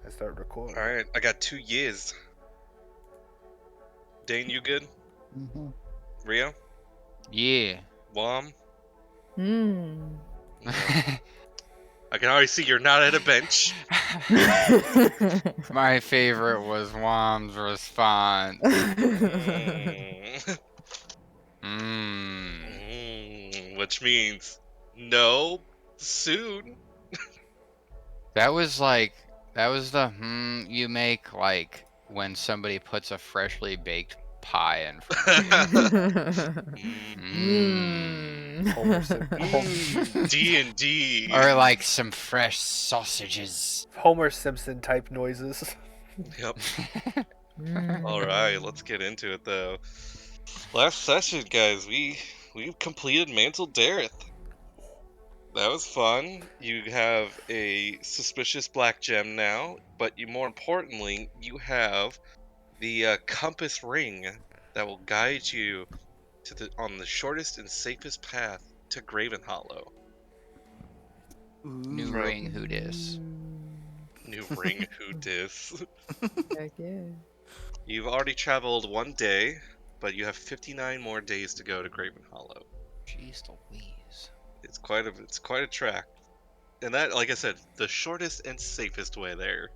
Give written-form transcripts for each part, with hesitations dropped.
I start recording. All right, I got 2 years. Dane, you good? Mm-hmm. Rio? Yeah. Wom? Hmm. I can already see you're not at a bench. My favorite was Wom's response. Mm. Which means no soon. That was the you make like when somebody puts a freshly baked pie in front of you. Homer Simpson. D&D. Or like some fresh sausages. Homer Simpson type noises. Yep. All right, let's get into it though. Last session, guys, we completed Mantle Dareth. That was fun. You have a suspicious black gem now, but more importantly, you have the compass ring that will guide you on the shortest and safest path to Graven Hollow. New Bro. ring, who dis? New ring, who dis? Heck yeah. You've already traveled 1 day, but you have 59 more days to go to Graven Hollow. Jeez Louise. It's quite a track. And that, like I said, the shortest and safest way there.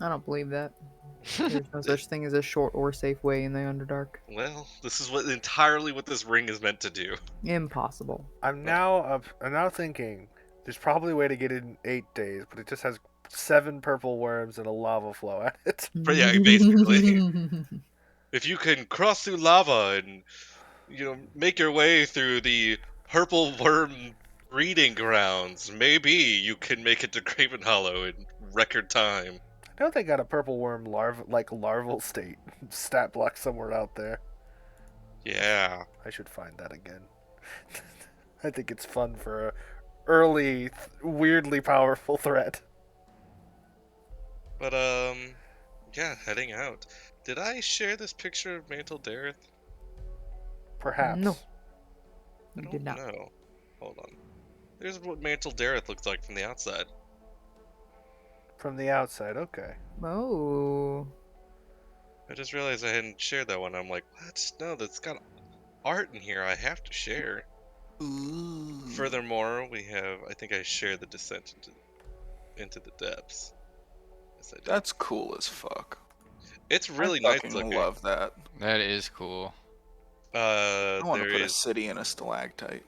I don't believe that. There's no such thing as a short or safe way in the Underdark. Well, this is entirely what this ring is meant to do. Impossible. I'm now thinking there's probably a way to get it in 8 days, but it just has 7 purple worms and a lava flow at it. But yeah, basically. If you can cross through lava and make your way through the purple worm breeding grounds, maybe you can make it to Graven Hollow in record time. I know they got a purple worm larval state stat block somewhere out there. Yeah. I should find that again. I think it's fun for a early, weirdly powerful threat. But yeah, heading out. Did I share this picture of Mantle Dareth? Perhaps. No. I You don't did not. know. Hold on. Here's what Mantle Dareth looks like from the outside. From the outside, okay. Oh. I just realized I hadn't shared that one. I'm like, what? No, that's got art in here. I have to share. Ooh. Furthermore, we have. I think I shared the descent into the depths. Yes, I did. That's cool as fuck. It's really I nice fucking looking. love that. That is cool. I want to There put a is. city in a stalactite.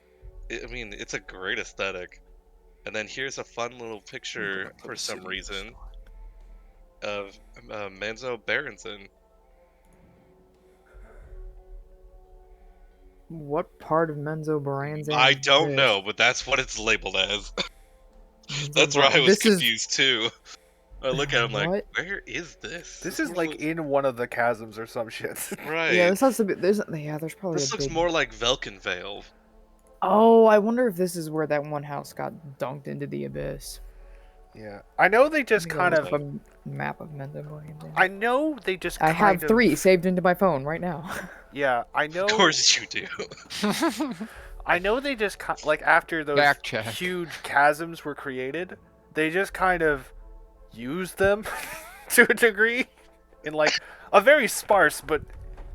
I mean, it's a great aesthetic. And then here's a fun little I'm picture gonna put for a some city in a reason stalactite. of Manzo Berenson. What part of Menzo Baranzan? I is don't this? know, but that's what it's labeled as. Menzo That's where I was This is- confused too. I look at him like, What? where is this? This is looks like in one of the chasms or some shit. right. Yeah, this has to be. There's probably This a looks big. more like Velkenvale. Oh, I wonder if this is where that one house got dunked into the abyss. Yeah. I know they just kind of. a map of Menzo Baranzan. I know they just I kind have of. 3 saved into my phone right now. Yeah, I know. Of course you do. I know they just like after those Back check. huge chasms were created, they just kind of used them to a degree in like a very sparse, but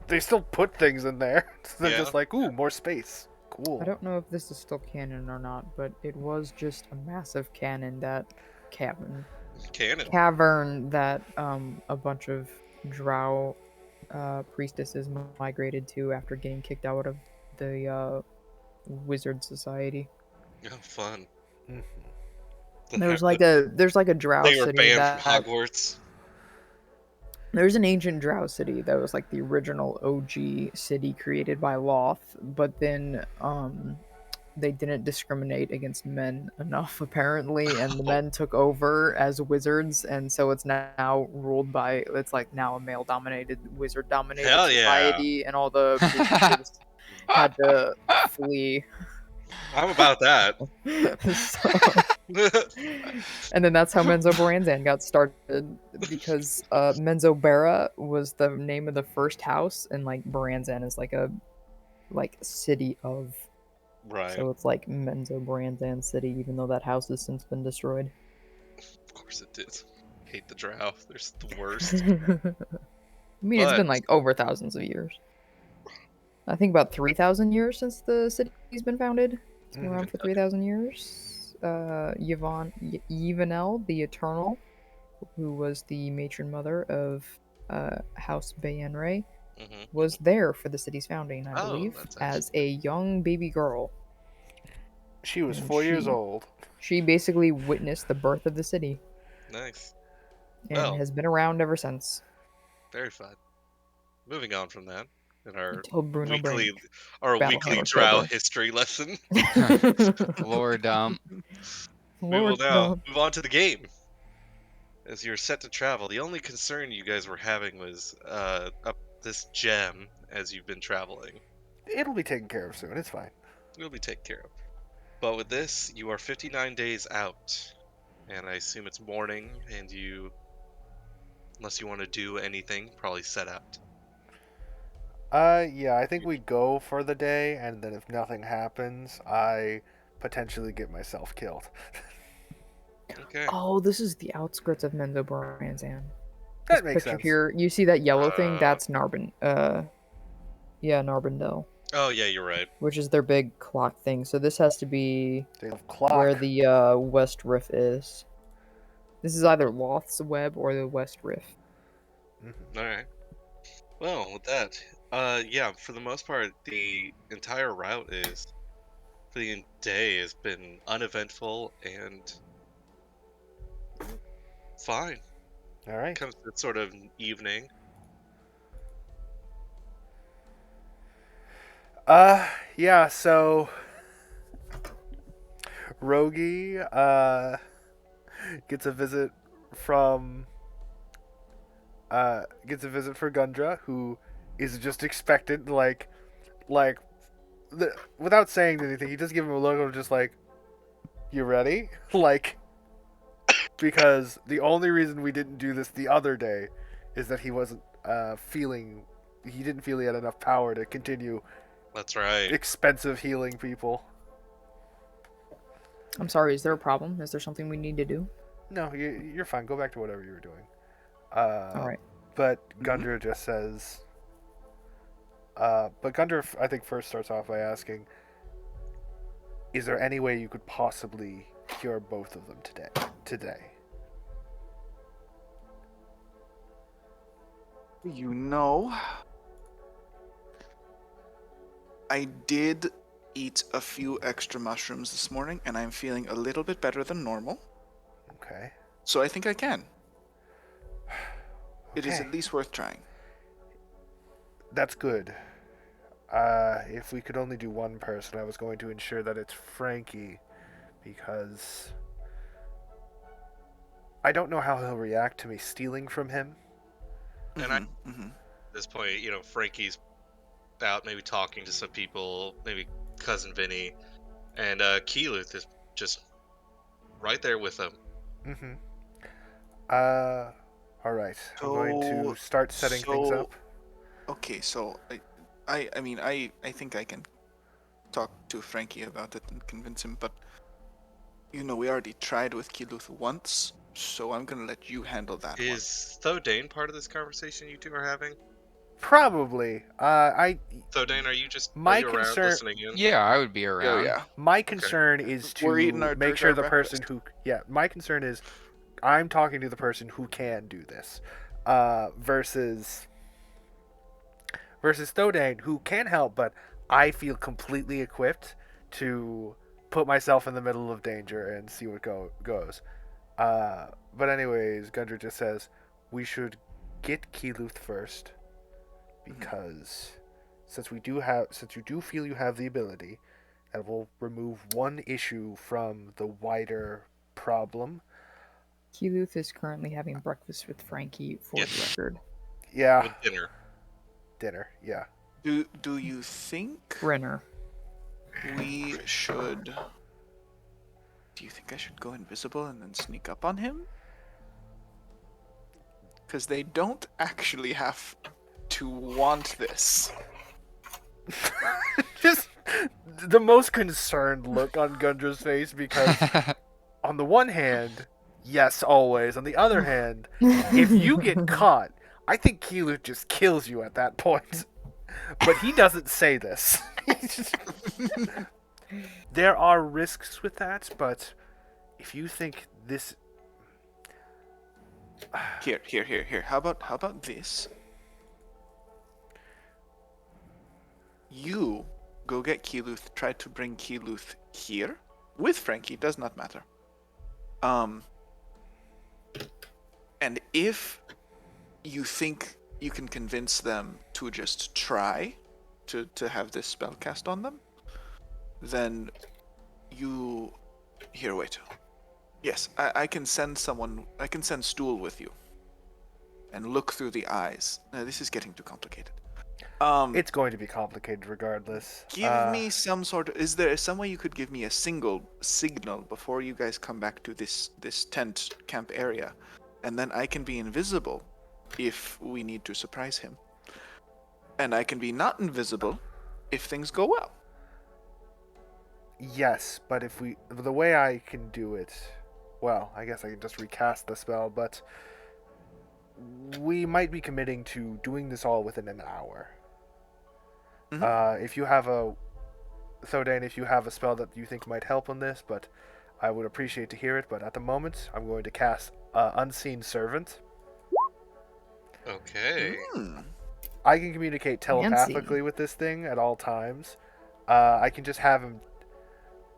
they still put things in there. So they're Yeah. just like, ooh, more space. Cool. I don't know if this is still canon or not, but it was just a massive cavern that Cannon. a bunch of drow priestesses migrated to after getting kicked out of the wizard society. Oh, fun. There's like a drow They were city banned that from Hogwarts. there's an ancient drow city that was like the original OG city created by Loth, but then they didn't discriminate against men enough apparently, and the men took over as wizards, and so it's now ruled by now a male dominated wizard dominated Hell yeah. society, and all the priestesses had to flee. I'm about that. And then that's how Menzo Baranzan got started, because Menzo Bara was the name of the first house, and like Baranzan is like a city of. Right. So it's like Menzo Baranzan City, even though that house has since been destroyed. Of course it did. hate the Drow. They're the worst. I mean, it's been like over thousands of years. I think about 3,000 years since the city's been founded. It's been around for 3,000 years. Yvanel, the Eternal, who was the matron mother of House Bayenre, was there for the city's founding, I believe, as a young baby girl. She was 4 years old. She basically witnessed the birth of the city. Nice. And has been around ever since. Very fun. Moving on from that, in our weekly Drow history lesson, Lore dump. We will now move on to the game. As you're set to travel, the only concern you guys were having was up this gem as you've been traveling. It'll be taken care of soon. It's fine. It'll be taken care of. But with this, you are 59 days out, and I assume it's morning, and you, unless you want to do anything, probably set out. Yeah, I think we go for the day, and then if nothing happens, I potentially get myself killed. Okay. Oh, this is the outskirts of Menzoberranzan. That makes sense. Here, you see that yellow thing? That's Narbon. Yeah, Narbondel. Oh yeah, you're right. Which is their big clock thing. So this has to be where the West Rift is. This is either Loth's Web or the West Rift. All right. Well, with that, yeah, for the most part, the entire route for the day has been uneventful and fine. All right. Comes to sort of evening. Yeah, so Rogi gets a visit from Gundra, who is just expectant, without saying anything, he just gives him a look of just like, you ready? Because the only reason we didn't do this the other day is that he wasn't he didn't feel he had enough power to continue. That's right. Expensive healing people. I'm sorry, is there a problem? Is there something we need to do? No, you're fine. Go back to whatever you were doing. All right. But Gundra just says... but Gundra, I think, first starts off by asking, is there any way you could possibly cure both of them today? You know, I did eat a few extra mushrooms this morning, and I'm feeling a little bit better than normal. Okay. So I think I can. Okay. It is at least worth trying. That's good. If we could only do one person, I was going to ensure that it's Frankie, because I don't know how he'll react to me stealing from him. And at this point, Frankie's out, maybe talking to some people, maybe Cousin Vinny, and Keyleth is just right there with him. All right. I'm going to start setting things up. Okay, so I mean, I think I can talk to Frankie about it and convince him, but we already tried with Keyleth once, so I'm gonna let you handle that one. Is Thodane part of this conversation you two are having? Probably. Thodane, are you just around listening in? Yeah, I would be around. Oh yeah. My concern is to make sure the person who... Yeah, my concern is I'm talking to the person who can do this. Versus Thodane, who can help, but I feel completely equipped to put myself in the middle of danger and see what goes. But anyways, Gundra just says we should get Keyleth first, because since you do feel you have the ability, that will remove one issue from the wider problem. Keyleth is currently having breakfast with Frankie, for the record. Yeah. With dinner. Dinner, yeah. Do you think Renner. we should... Do you think I should go invisible and then sneak up on him? Because they don't actually have to want this. Just the most concerned look on Gundra's face, because on the one hand, Yes, always. On the other hand, if you get caught, I think Keelu just kills you at that point. But he doesn't say this. There are risks with that, but if you think this... Here. How about this? You go get Keeluth, try to bring Keeluth here with Frankie, does not matter. And if you think you can convince them to just try to have this spell cast on them, then you... Here, wait. Yes, I can send someone... I can send Stool with you. And look through the eyes. This is getting too complicated. It's going to be complicated regardless. Give me some sort of... Is there some way you could give me a single signal before you guys come back to this tent camp area? And then I can be invisible if we need to surprise him. And I can be not invisible if things go well. Yes, but if we... The way I can do it... Well, I guess I can just recast the spell, but... We might be committing to doing this all within an hour. If you have a... Thodan, if you have a spell that you think might help on this, but I would appreciate to hear it, but at the moment, I'm going to cast Unseen Servant. Okay. I can communicate telepathically with this thing at all times. I can just have him...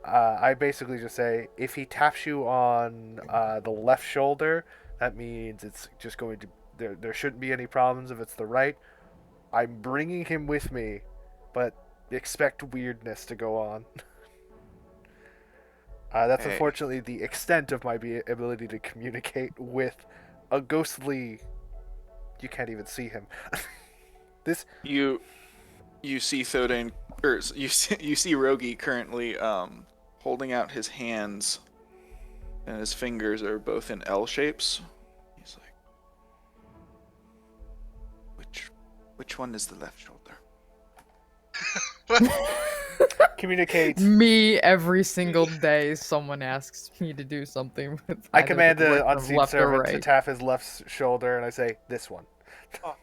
I basically just say, if he taps you on the left shoulder, that means it's just going to... There shouldn't be any problems if it's the right. I'm bringing him with me, but expect weirdness to go on. That's unfortunately the extent of my ability to communicate with a ghostly... You can't even see him. This... You see Thodan... Or you see Rogi currently holding out his hands, and his fingers are both in L shapes. He's like, which one is the left shoulder? Communicate. Me every single day. Someone asks me to do something with. I either command the the left or Unseen left or Servant to right. tap his left shoulder, and I say, this one. Oh,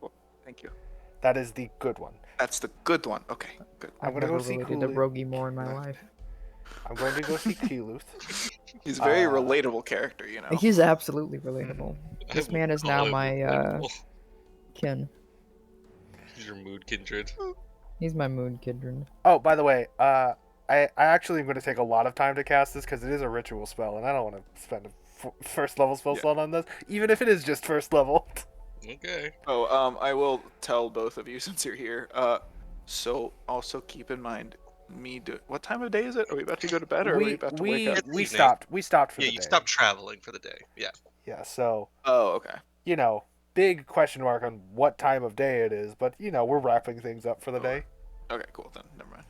cool. Thank you. That is the good one. That's the good one. Okay, good. I'm I've gonna never go see related to Cooley. Rogi more in my life. I'm going to go see Keeluth. He's a very relatable character, you know. He's absolutely relatable. This I man will is call now him my relatable. kin. He's your mood kindred. He's my mood kindred. Oh, by the way, I actually am going to take a lot of time to cast this because it is a ritual spell, and I don't want to spend a first level spell slot on this, even if it is just first level. Okay. Oh, I will tell both of you since you're here. So also keep in mind, what time of day is it? Are we about to go to bed, or are we about to wake up? We Evening. stopped for Yeah, the you day. stopped traveling for the day. Yeah. Yeah, so, Oh, okay. you know, big question mark on what time of day it is, but, you know, we're wrapping things up for the day. Okay, cool then. Never mind.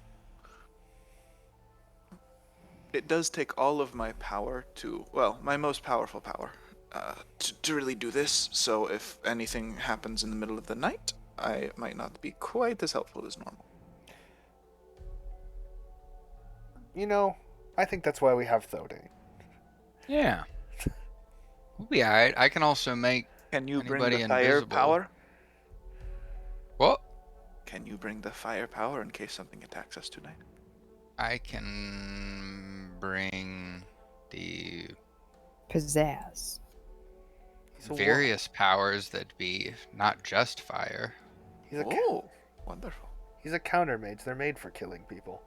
It does take all of my power my most powerful power, to really do this. So if anything happens in the middle of the night, I might not be quite as helpful as normal. You know, I think that's why we have Thodan. Yeah. We'll be alright. I can also make... Can you bring Anybody the fire invisible? power? What? Can you bring the fire power in case something attacks us tonight? I can bring the Pizzazz. He's a various powers that be not just fire. He's a Oh, wonderful. he's a counter mage. They're made for killing people.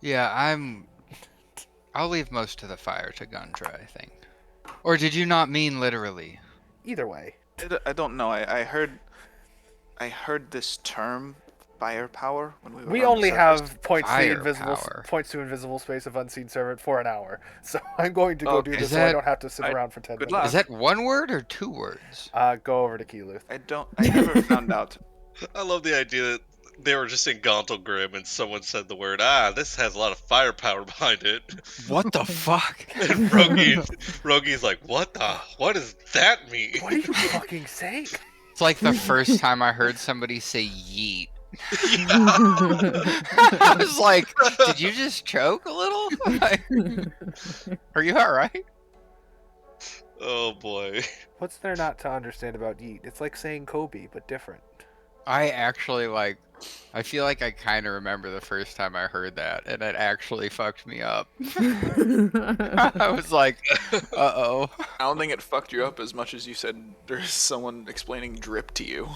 Yeah, I'll leave most of the fire to Gundra, I think. Or did you not mean literally? Either way, I don't know. I heard this term firepower when we were we on the only surface. have points Firepower. to invisible space of Unseen Servant for an hour. So I'm going to go do Okay. this Is so I that- don't have to sit I- around for 10 good minutes. Is that one word or two words? Go over to Keeluth. I never found out. I love the idea that they were just in Gauntlgrim and someone said the word, this has a lot of firepower behind it. What the fuck? And Rogi's like, what does that mean? What are you fucking saying? It's like the first time I heard somebody say yeet. Yeah. I was like, did you just choke a little? Are you alright? Oh boy. What's there not to understand about yeet? It's like saying Kobe, but different. I actually I feel like I kind of remember the first time I heard that, and it actually fucked me up. I was like, uh-oh. I don't think it fucked you up as much as you said there's someone explaining drip to you.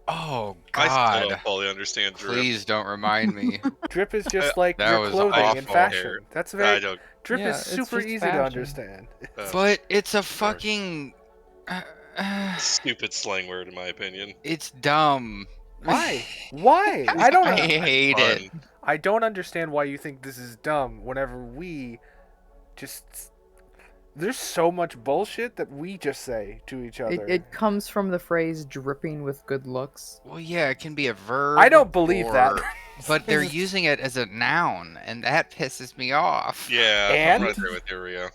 Oh, I still God. don't fully understand drip. Please don't remind me. Drip is just like That your was clothing and awful. fashion. That's I very. don't. Drip Yeah, is it's super just easy to fashion. understand. But it's a Gross. fucking... Stupid slang word, in my opinion. It's dumb. Why? Why? I don't. I hate Fun. it. I don't understand why you think this is dumb. Whenever we just. There's so much bullshit that we just say to each other. It comes from the phrase dripping with good looks. Well, yeah, it can be a verb. I don't believe that. But they're using it as a noun, and that pisses me off. Yeah, And? I'm right there with you, Rio.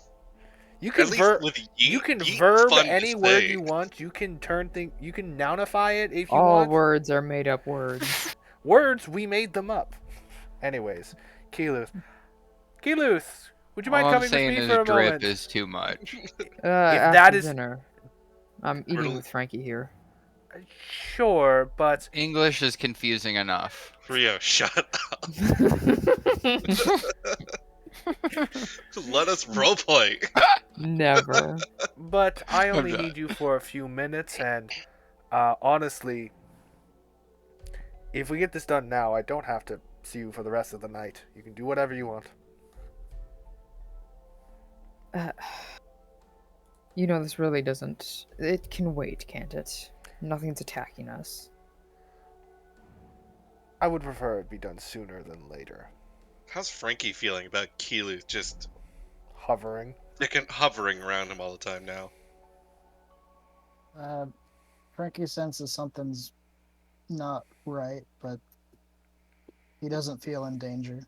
You can At least verb. with yeet, You can yeet's verb fun to any word say. you want. You can turn thing. You can nounify it if you All want. words are made up words. Words, we made them up. Anyways, Keeluth. Keeluth, would you mind All I'm coming saying with me is for a drip moment? is too much. After that is- dinner. I'm eating Brutal. with Frankie here. Sure, but English is confusing enough. Rio, shut up. Let us roleplay. Never. I only not. need you for a few minutes, and honestly, if we get this done now, I don't have to see you for the rest of the night. You can do whatever you want. You know, this really doesn't. It can wait, can't it? Nothing's attacking us. I would prefer it be done sooner than later. How's Frankie feeling about Keelu just Hovering. hovering around him all the time now? Frankie senses something's not right, but he doesn't feel in danger.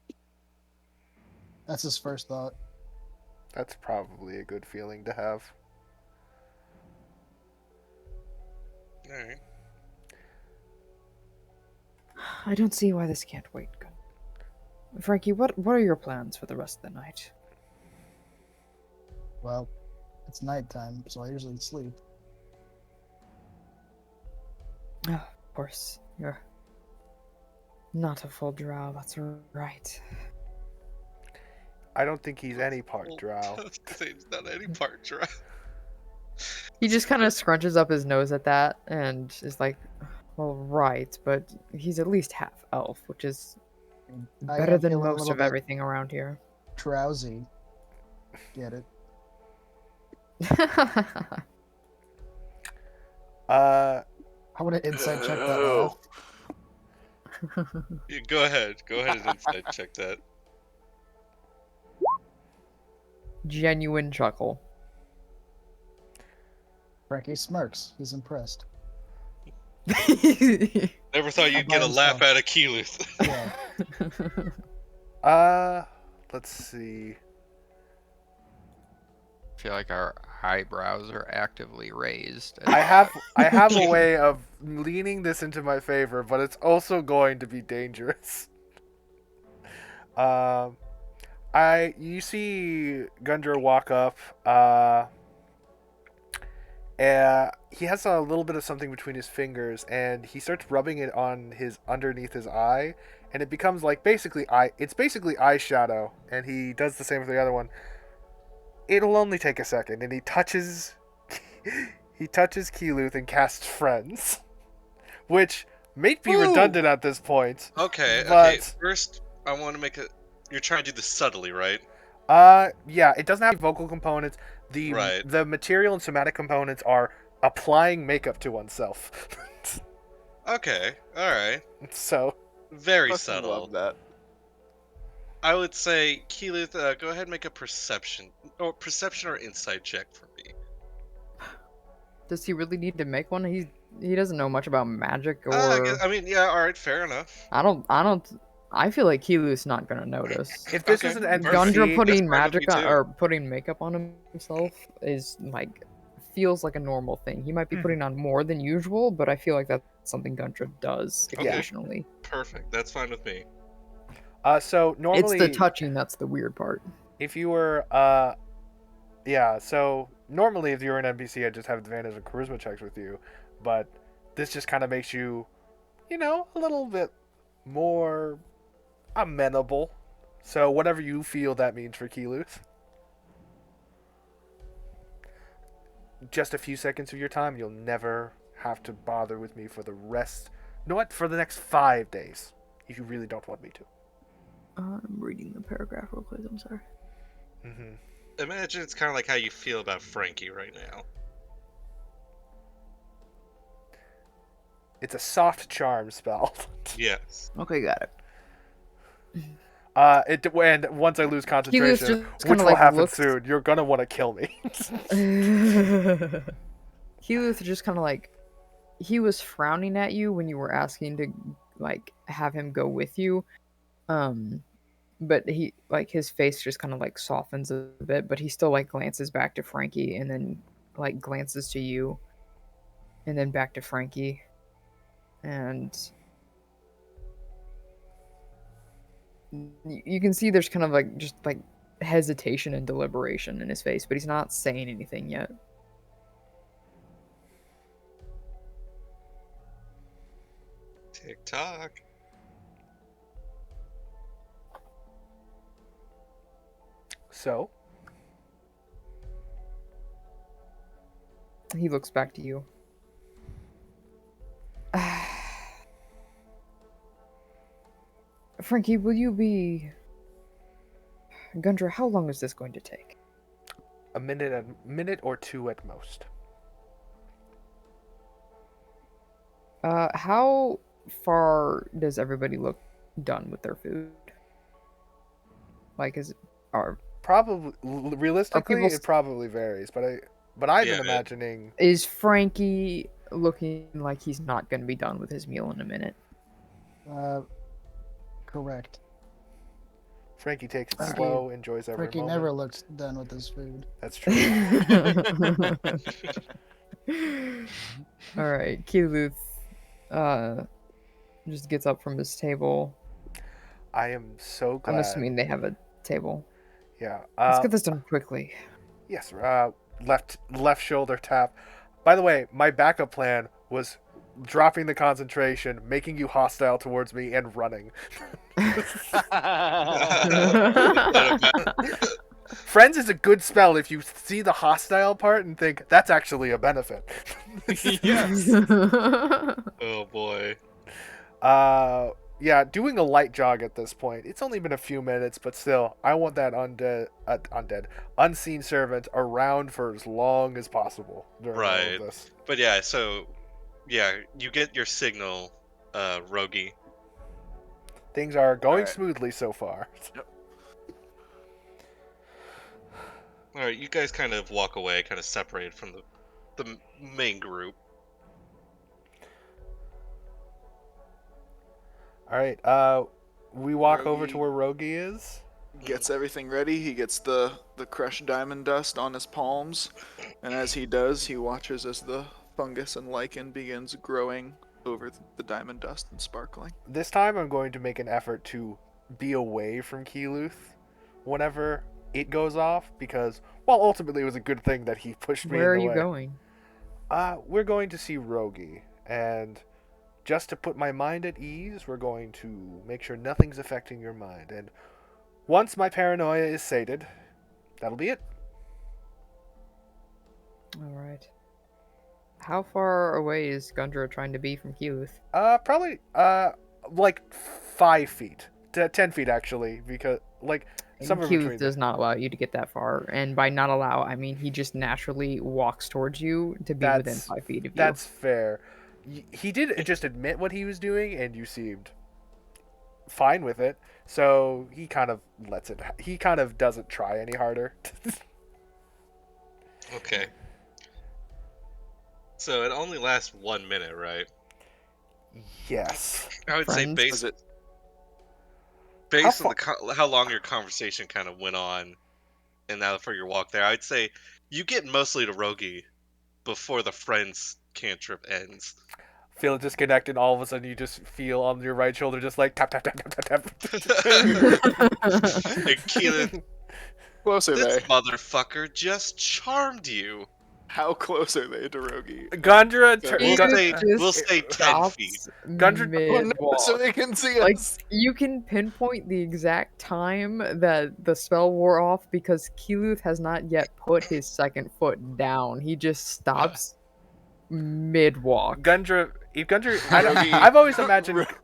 That's his first thought. That's probably a good feeling to have. Alright. I don't see why this can't wait. Frankie, what are your plans for the rest of the night? Well, it's nighttime, so I usually sleep. Oh, of course, you're not a full drow, that's right. I don't think he's any part drow. He's not any part drow. He just kind of scrunches up his nose at that and is like, well, right, but he's at least half elf, which is I better am than feeling a most little of bit everything around here. drowsy. Get it? Uh, I want to insight check that elf. Yeah, go ahead and inside check that. Genuine chuckle. Frankie smirks. He's impressed. Never thought you'd by get a laugh himself. out of Keelu. Yeah. let's see. I feel like our eyebrows are actively raised. I have a way of leaning this into my favor, but it's also going to be dangerous. You see Gundra walk up. He has a little bit of something between his fingers, and he starts rubbing it on underneath his eye, and it becomes like basically eyeshadow. And he does the same with the other one. It'll only take a second, and he touches Keeluth and casts Friends, which may be Ooh. redundant at this point. Okay, But- first, I want to make a... You're trying to do this subtly, right? Yeah, it doesn't have vocal components. Right. The material and somatic components are applying makeup to oneself. Okay, alright. So, Very Fucking subtle. love that. I would say, Keelu, go ahead and make a perception or insight check for me. Does he really need to make one? He doesn't know much about magic or. I mean, yeah, alright, fair enough. I feel like Keelu's not gonna notice. if this Okay. is an Perfect. NPC, Gundra putting That's fine with magic me on too. or putting makeup on himself is like feels like a normal thing. He might be putting on more than usual, but I feel like that's something Gundra does Okay. occasionally. Perfect, that's fine with me. so normally It's the touching that's the weird part. if you were so normally if you're an NPC, I just have advantage on charisma checks with you, but this just kind of makes you, a little bit more amenable. So whatever you feel that means for Keyleth. Just a few seconds of your time, you'll never have to bother with me for the rest. You know what? For the next 5 days, if you really don't want me to. I'm reading the paragraph real quick. I'm sorry. Mm-hmm. Imagine it's kind of like how you feel about Frankie right now. It's a soft charm spell. Yes. Okay, got it. And once I lose concentration, just which kinda, will like, happen looks- soon, you're gonna want to kill me. Keyleth just kind of like, he was frowning at you when you were asking to like have him go with you, but he like his face just kind of like softens a bit, but he still like glances back to Frankie and then like glances to you, and then back to Frankie, and you can see there's kind of like just like hesitation and deliberation in his face, but he's not saying anything yet. Tick tock. So, He looks back to you. Frankie, will you be... Gundra, how long is this going to take? a minute or two at most. How far does everybody look done with their food? Like, Probably, realistically, people it probably varies, but I've been Yeah. imagining is Frankie looking like he's not going to be done with his meal in a minute? Correct. Frankie takes it Frankie- slow, enjoys every Ricky moment. never looks done with his food. That's true. All right, Keyleth just gets up from his table. I am so glad. I'm assuming they have a table. Yeah. Let's get this done quickly. Yes. Left shoulder tap. By the way, my backup plan was dropping the concentration, making you hostile towards me, and running. Friends is a good spell if you see the hostile part and think that's actually a benefit. Yes. Oh boy. Yeah, doing a light jog at this point. It's only been a few minutes, but still, I want that unseen servant around for as long as possible during all Right. of this. But yeah, so yeah, you get your signal, Rogi. Things are going Alright. smoothly so far. All right, you guys kind of walk away, kind of separated from the main group. All right, we walk over to Rogi- where Rogi is. Gets everything ready. He gets the crushed diamond dust on his palms, and as he does, he watches as the fungus and lichen begins growing over the diamond dust and sparkling. This time, I'm going to make an effort to be away from Keyleth whenever it goes off, because, well, ultimately it was a good thing that he pushed me Where are in the you way. going? We're going to see Rogi, and just to put my mind at ease, we're going to make sure nothing's affecting your mind. And once my paranoia is sated, that'll be it. All right. How far away is Gundra trying to be from Keyleth? Probably, like 5 feet to 10 feet actually, because like somewhere Keyleth between. does not allow you to get that far, and by not allow, I mean he just naturally walks towards you to be within That's- 5 feet of you. That's fair. He did just admit what he was doing, and you seemed fine with it. So he kind of lets it. He kind of doesn't try any harder. Okay. So it only lasts 1 minute, right? Yes. I would say Friends? based Was it? based on How how long your conversation kind of went on, and now for your walk there, I'd say you get mostly to Rogi before the friends cantrip ends. Feel disconnected. All of a sudden, you just feel on your right shoulder, just like tap tap tap tap tap tap. And Keyleth, close are This they? motherfucker just charmed you. How close are they to Rogi? Gundra, So We'll Keyleth say just we'll say 10 stops feet. Gundra- Oh, no, mid-walk. so they can see Like, us. you can pinpoint the exact time that the spell wore off because Keyleth has not yet put his second foot down. He just stops mid-walk. Gundra, if Gundra, Rogi-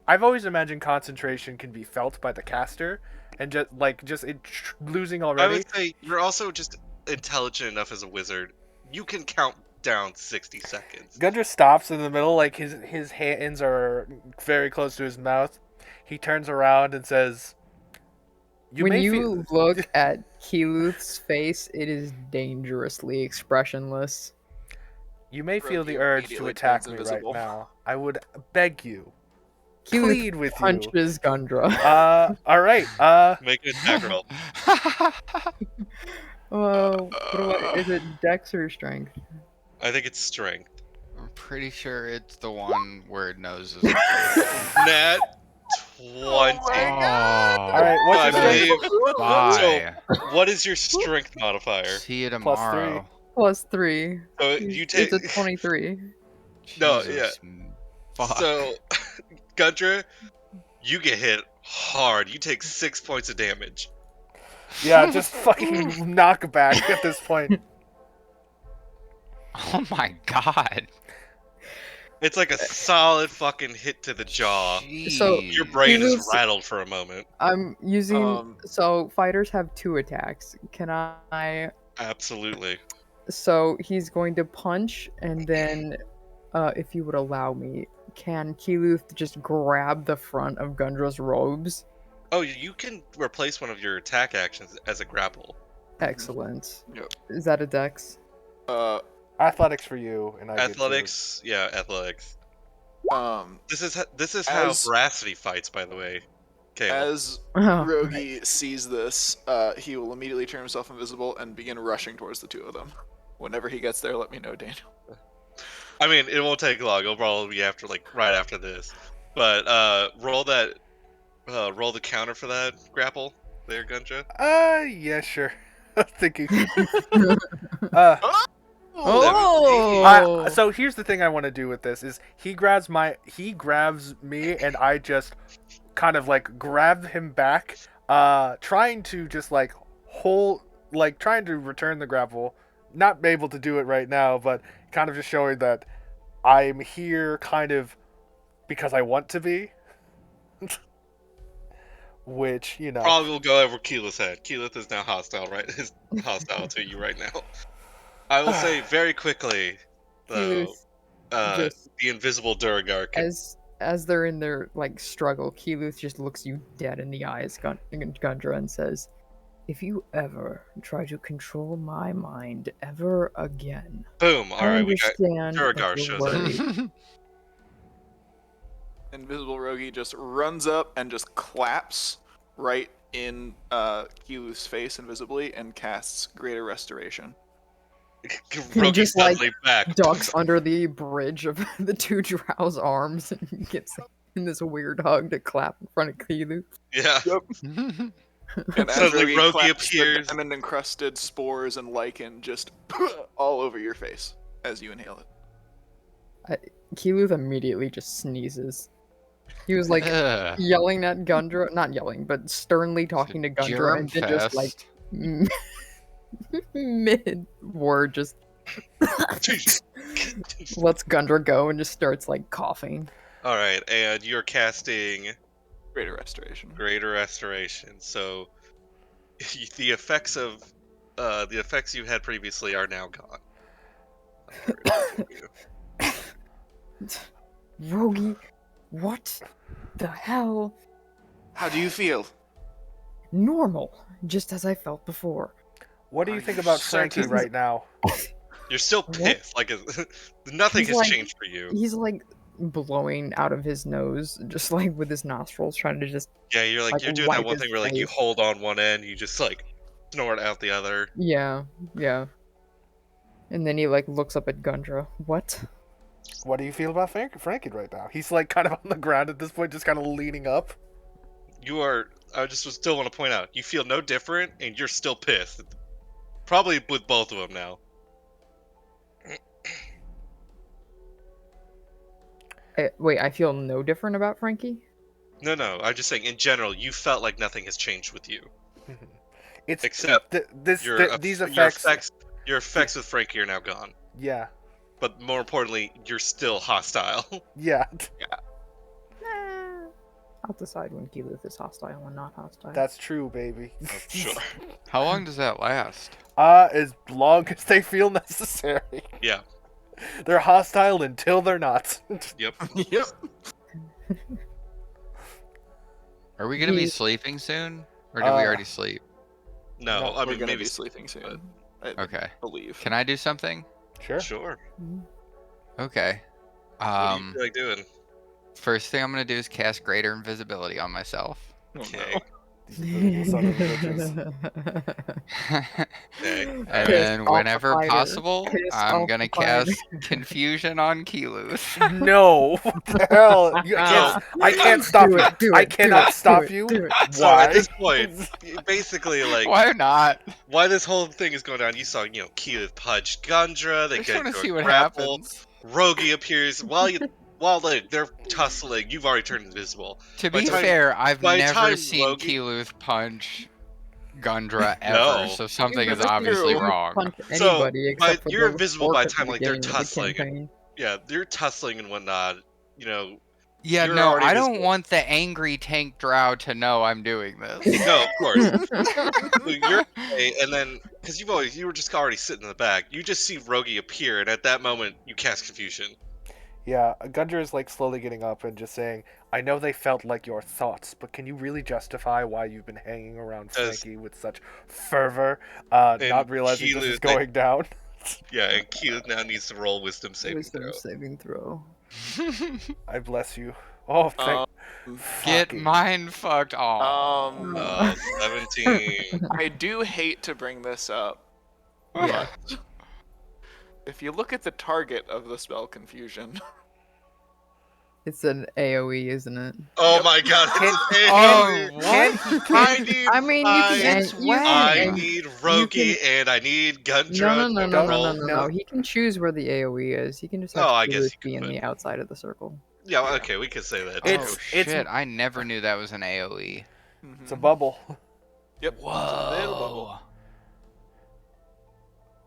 I've always imagined concentration can be felt by the caster, and just losing I already. would say you're also just intelligent enough as a wizard. You can count down 60 seconds. Gundra stops in the middle, like his hands are very close to his mouth. He turns around and says, When may you look at Keyleth's face, it is dangerously expressionless. You may feel Rogi the urge to immediately attack turns me invisible. right now. I would beg you, Keyleth plead with you. punches Gundra. All right. Make an attack roll. Oh, is it Dex or Strength? I think it's strength. I'm pretty sure it's the one where it knows is. Nat 20. All right. What's I your strength? believe. Bye. What is your strength modifier? See you Plus tomorrow. +3. So you take. It's a 23. No, Jesus, Fuck. So, Gundra, you get hit hard. You take 6 points of damage. Yeah, just fucking knock back at this point. Oh my god. It's like a solid fucking hit to the jaw. So, Jeez. Your brain is Keyleth's- rattled for a moment. I'm using. Um, So fighters have 2 attacks. Can I? Absolutely. So he's going to punch, and then, if you would allow me, can Keyleth just grab the front of Gundra's robes? Oh, you can replace one of your attack actions as a grapple. Excellent. Yep. Is that a Dex? Athletics for you, and I Athletics, yeah, athletics. This is how As- veracity fights, by the way. Okay. as Oh, Rogi sees this, he will immediately turn himself invisible and begin rushing towards the two of them. Whenever he gets there, let me know, Daniel. I mean, it won't take long. It'll probably be after, like, right after this. But roll that. Roll the counter for that grapple there, Gunja. Yeah, sure. I was thinking. uh, Oh! so here's the thing I want to do with this is he grabs me and I just kind of like grab him back, trying to just like trying to return the grapple. Not able to do it right now, but kind of just showing that I'm here kind of because I want to be. Which, you know. Probably will go over Keyleth's head. Keyleth is now hostile, right? Is hostile to you right now. I will say very quickly, though, Keyleth just- the invisible Duragar can. As they're in their like struggle, Keyleth just looks you dead in the eyes, Gundra, and says, "If you ever try to control my mind ever again, Boom! I Alright, we got. understand Duragar that you're shows up. worried." Invisible Rogi just runs up and just claps right in Kilu's face invisibly and casts Greater Restoration. Rogi's just, like, suddenly back. Ducks under the bridge of the 2 Drow's arms and gets in this weird hug to clap in front of Keyleth. Yeah. And as Suddenly Rogi claps, appears. the diamond-encrusted spores and lichen just all over your face as you inhale it. Keyleth immediately just sneezes. He was like Ugh. yelling at Gundra, not yelling, but sternly talking to Gundra, Germ and then just like fest. mid-word just lets Gundra go and just starts like coughing. Alright, and you're casting Greater Restoration. Greater Restoration. So the effects you had previously are now gone. Rogi, what the hell? How do you feel? Normal, just as I felt before. What do you Are think you about Frankie certain? right now? You're still What? pissed. Like nothing He's has like- changed for you. He's like blowing out of his nose, just like with his nostrils, trying to just Yeah, you're like like, you're doing that wipe one his thing where like you face. hold on one end, you just like snort out the other. yeah. And then he like looks up at Gundra. What? What do you feel about Frankie right now? He's like kind of on the ground at this point, just kind of leaning up. You are still want to point out, you feel no different, and you're still pissed. Probably with both of them now. Wait, I feel no different about Frankie? No, I'm just saying, in general, you felt like nothing has changed with you. It's Except these effects. Your effects with Frankie are now gone. Yeah, But more importantly, you're still hostile. yeah. I'll decide when Keyleth is hostile and not hostile. That's true, baby. Sure. How long does that last? As long as they feel necessary. Yeah. They're hostile until they're not. Yep. Yep. Are we gonna be Ye- sleeping soon, or did we already sleep? No, No, I We're mean gonna maybe be sleeping soon. I Okay. believe. Can I do something? Sure. Sure. Okay. What do you feel like doing? First thing I'm gonna do is cast Greater Invisibility on myself. Oh, Okay. no. These invisible son of bitches. Okay. And Alright. then, off the whenever fighter. possible, Pissed I'm off gonna the fighter. cast Confusion on Keyleth. No, what the hell? I can't stop Do you. it, do I it, do cannot it, stop do you. it, do it. So Why? at this point, basically, like, Why not? why this whole thing is going down, you saw, Keyleth punch Gundra, they I just get want to into see a what grapple, happens. Rogi appears, while they're tussling, you've already turned invisible. To By be the time- fair, I've by the never time seen Rogi- Keyleth punch Gundra ever, No. so something is That's obviously true. wrong. Punch So, anybody except for you're the invisible by the orc at time, like, they're beginning of the tussling and- campaign. Yeah, they're tussling and whatnot, Yeah, you're no, already I don't invisible. want the angry tank drow to know I'm doing this. No, of course. So you're and then because you were just already sitting in the back, you just see Rogi appear, and at that moment you cast Confusion. Yeah, Gundra is like slowly getting up and just saying, I know they felt like your thoughts, but can you really justify why you've been hanging around Does- Frankie with such fervor, And not realizing this is Keyleth, going down? Yeah, and Keyleth now needs to roll Wisdom saving Wisdom throw. saving throw. I bless you. Oh, thank Get fucking- mind fucked off. 17. I do hate to bring this up, Yeah. but if you look at the target of the spell Confusion, It's an AoE, isn't it? Oh Yep. my god, Can- Oh, what? what? I need. I mean, you can. It's you when? I can need Rogi and I need Gundra no, to Don't- roll. no. He can choose where the AoE is. He can just have Oh, I guess Keyleth he be in could. the outside of the circle. Yeah, okay, we could say that. Oh It's- shit! I never knew that was an AOE. It's a bubble. Yep. It's a little bubble.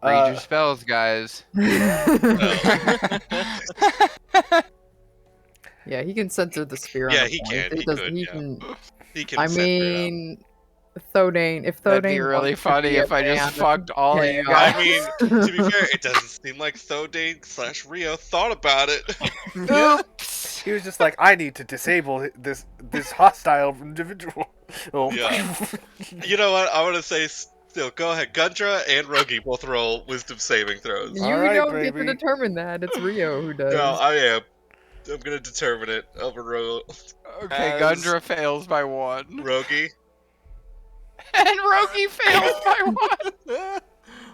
Whoa! Read Uh, your spells, guys. Yeah, he can censor the sphere. Yeah, on a he point. can, It he does- could, he yeah. can. He can I center it up. mean, Thodane. If Thodane That'd be really wants to funny be a if I just band, fucked all of you yeah. guys. I mean, to be fair, it doesn't seem like Thodane / Rio thought about it. Oops. he was just like, I need to disable this hostile individual. Oh. Yeah. You know what? I want to say still, go ahead. Gundra and Rogi both roll Wisdom saving throws. You All right, don't get to baby. determine that. It's Rio who does. No, I am. I'm gonna determine it. Overroll Okay, As- Gundra fails by 1. Rogi. And Rogi fails by 1.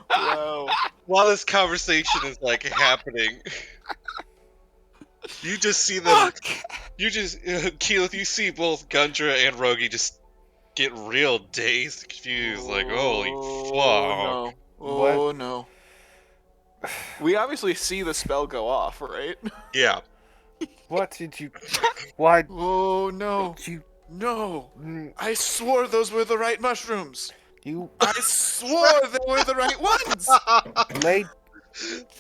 Wow. While this conversation is like happening, you just see them. Fuck. You just Keyleth, you see both Gundra and Rogi just get real dazed, confused, like holy fuck. No. Oh no. We obviously see the spell go off, right? Yeah. What did you? Why Oh no. did you? No. mm, I swore those were the right mushrooms. You I swore they were the right ones. laid.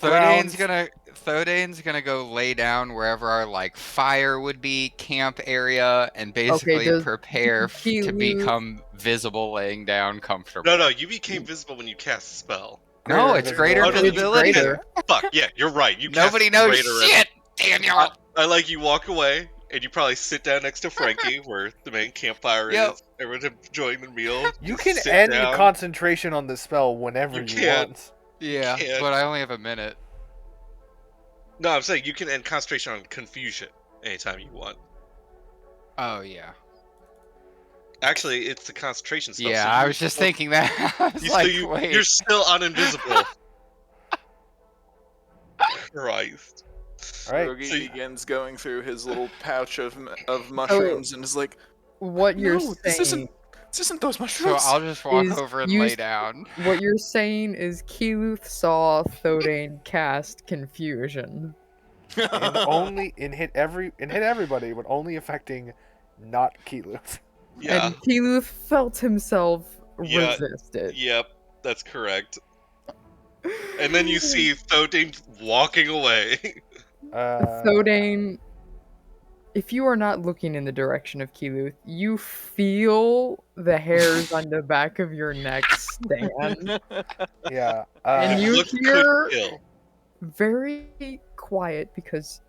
Thodane's gonna go lay down wherever our like fire would be, camp area, and basically does prepare to Keyleth- become visible, laying down comfortable. No, you became visible when you cast the spell. No, Greater it's greater visibility. visibility. It's greater. Fuck, yeah, you're right. You cast Nobody knows greater shit, Daniel. I like you walk away and you probably sit down next to Frankie where the main campfire Yep. is. Everyone's enjoying the meal. You can sit end down. concentration on the spell whenever You you can't. want. Yeah, can't. but I only have a minute. No, I'm saying you can end concentration on confusion anytime you want. Oh yeah. Actually, it's the concentration spell. Yeah, so I you was just still- thinking that. I was You, like, so you, wait. you're still uninvisible. Christ. All right. Rogi So you- begins going through his little pouch of mushrooms and is like, What you're no, this saying? This isn't those So mushrooms. I'll just walk Is over and you lay s- down. What you're saying is Keluth saw Thodane cast confusion. And only hit everybody, but only affecting not Keyleth. Yeah. And Keluth felt himself Yeah. resist it. Yep. That's correct. And then you see Thodane walking away. Thodane, if you are not looking in the direction of Keluth, you feel the hairs on the back of your neck stand. Yeah. And you Looks could hear kill. very quiet because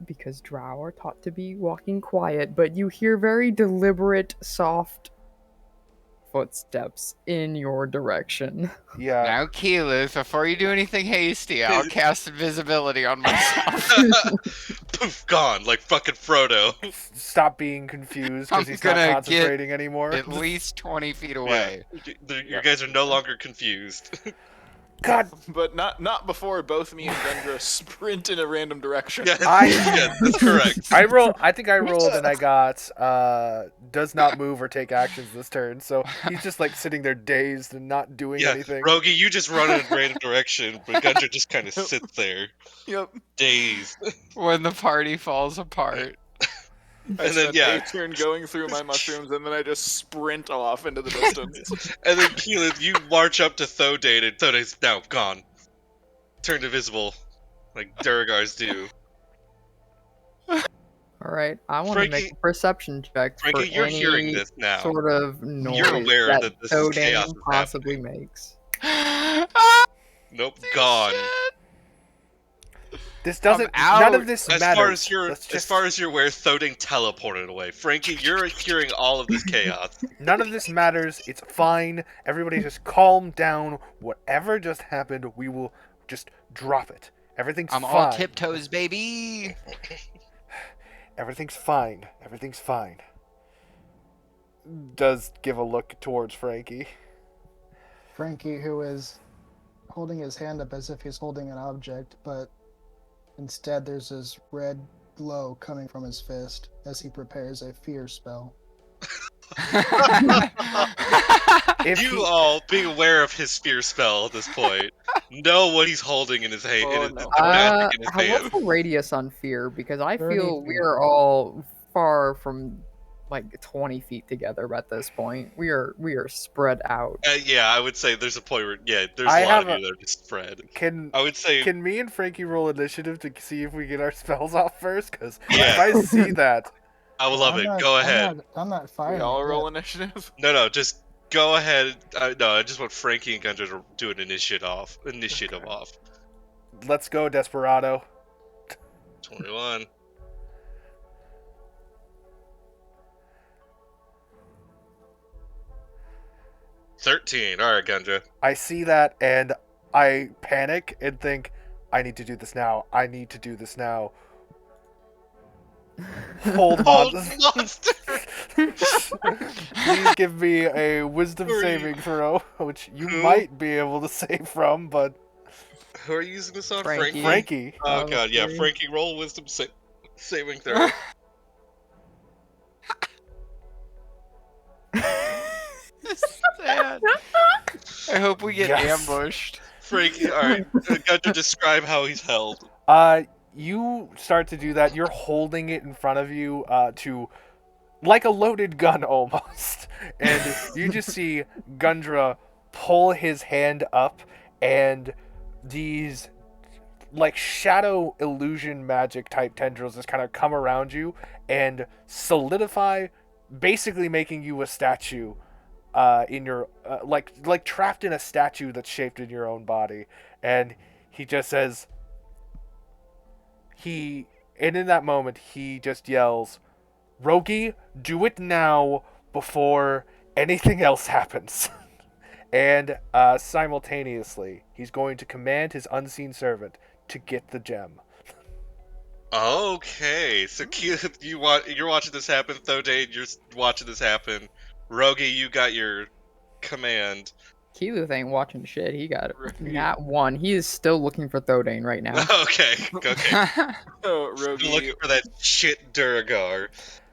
drow are taught to be walking quiet, but you hear very deliberate, soft footsteps in your direction. yeah. Now, Keyleth, before you do anything hasty, I'll cast invisibility on myself. Poof, gone like fucking Frodo. Stop being confused I'm because he's not gonna get concentrating anymore. At least 20 feet away. You guys are no longer confused. God, But not before both me and Gundra sprint in a random direction. Yeah, I- yeah, that's correct. I think I rolled and I got does not move or take actions this turn. So he's just like sitting there dazed and not doing Yeah, anything. Rogi, you just run in a random direction, but Gundra just kind of sits there, Yep. dazed. When the party falls apart. I And then, spent yeah. a turn going through my mushrooms, and then I just sprint off into the distance. And then Keelan, you march up to Thodane, and Thodane's now gone. Turned invisible, like Duragar's do. Alright, I want to make Frankie- a perception check for Frankie, you're any hearing this now. sort of noise You're aware that that this is chaos Thodane is possibly makes. Nope, gone. This doesn't. I'm None out. of this As matters. far as you're, Let's as just- far as you're aware, Thodane teleported away. Frankie, you're hearing all of this chaos. None of this matters. It's fine. Everybody just calm down. Whatever just happened, we will just drop it. Everything's I'm fine. all tiptoes, baby. Everything's fine. Everything's fine. Does give a look towards Frankie. Frankie, who is holding his hand up as if he's holding an object, but instead there's this red glow coming from his fist as he prepares a fear spell. If You he- all, being aware of his spear spell at this point, know what he's holding in his hand. Oh, The no. magic in his What's hand. the radius on fear? Because I 30 feel feet. we are all far from like 20 feet together at this point. We are spread out. Yeah, I would say there's a point where, yeah, there's I a lot have of you that are just spread. Can I would say, can me and Frankie roll initiative to see if we get our spells off first? Because Yeah. if I see that, I will love I'm it. not- Go ahead. I'm not We firing. all it roll yet. initiative. No, just go ahead. No, I just want Frankie and Gundra to do an initiative off. let's go, Desperado. 21. $13. All right, Gundra. I see that and I panic and think, I need to do this now. I need to do this now. Hold Oh, on. monster! Please give me a wisdom Who are you? saving throw, which you Who? might be able to save from, but Who are you using this on? Frankie. Frankie. Oh god, yeah, Obviously. Frankie, roll wisdom saving throw. Sad. I hope we get Yes. ambushed. Frankie, alright, Gundra, describe how he's held. You start to do that. You're holding it in front of you, to like a loaded gun almost, and you just see Gundra pull his hand up, and these like shadow illusion magic type tendrils just kind of come around you and solidify, basically making you a statue. In your like trapped in a statue that's shaped in your own body, and he just says, and in that moment he just yells, "Rogi, do it now before anything else happens." And simultaneously he's going to command his unseen servant to get the gem. Okay, so you're watching this happen, Thodane, you're watching this happen. Rogi, you got your command. Keluth ain't watching shit. He got it. Right. Not one. He is still looking for Thodane right now. Okay. Oh, Still Rogi. looking for that shit Duragar.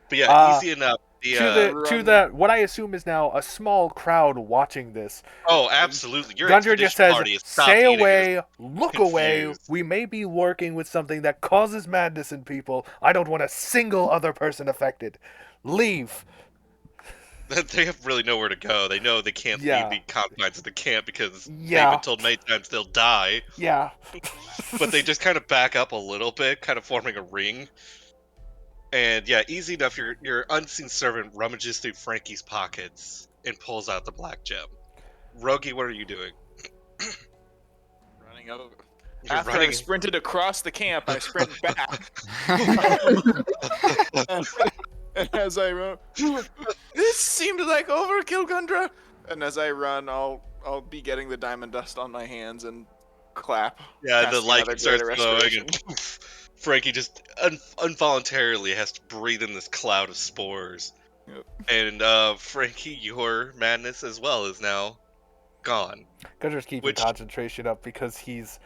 But yeah, easy enough. to the what I assume is now a small crowd watching this. Oh, absolutely. Your Gundra just expedition says, party has stopped "Stay eating and is away, look away. confused. We may be working with something that causes madness in people. I don't want a single other person affected. Leave." They have really nowhere to go. They know they can't leave Yeah. the confines of the camp because they've Yeah. been told many times they'll die. Yeah. But they just kind of back up a little bit, kind of forming a ring. And yeah, easy enough. Your unseen servant rummages through Frankie's pockets and pulls out the black gem. Rogi, what are you doing? Running over. You're After running. I sprinted across the camp, I sprint back. And as I run, this seemed like overkill, Gundra. And as I run, I'll be getting the diamond dust on my hands and clap. Yeah, the casting light another starts greater glowing, restoration. and poof, Frankie just involuntarily has to breathe in this cloud of spores. Yep. And Frankie, your madness as well is now gone. Gundra's keeping Which- concentration up because he's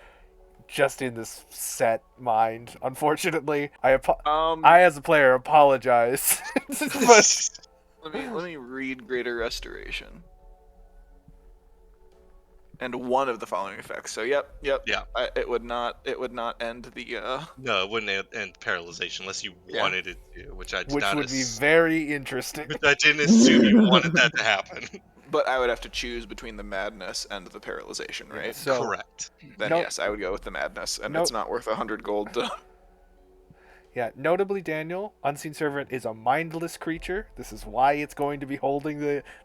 just in this set mind. Unfortunately, I as a player apologize, but let me read greater restoration. And one of the following effects. So yep. Yeah. It would not end the No, it wouldn't end paralyzation unless you Yeah. wanted it to, which I did which not would be very interesting. which I didn't assume you wanted that to happen. but I would have to choose between the madness and the paralyzation, right? So Correct. Then Nope. yes, I would go with the madness, and Nope. it's not worth 100 gold to yeah, notably, Daniel, Unseen Servant is a mindless creature. This is why it's going to be holding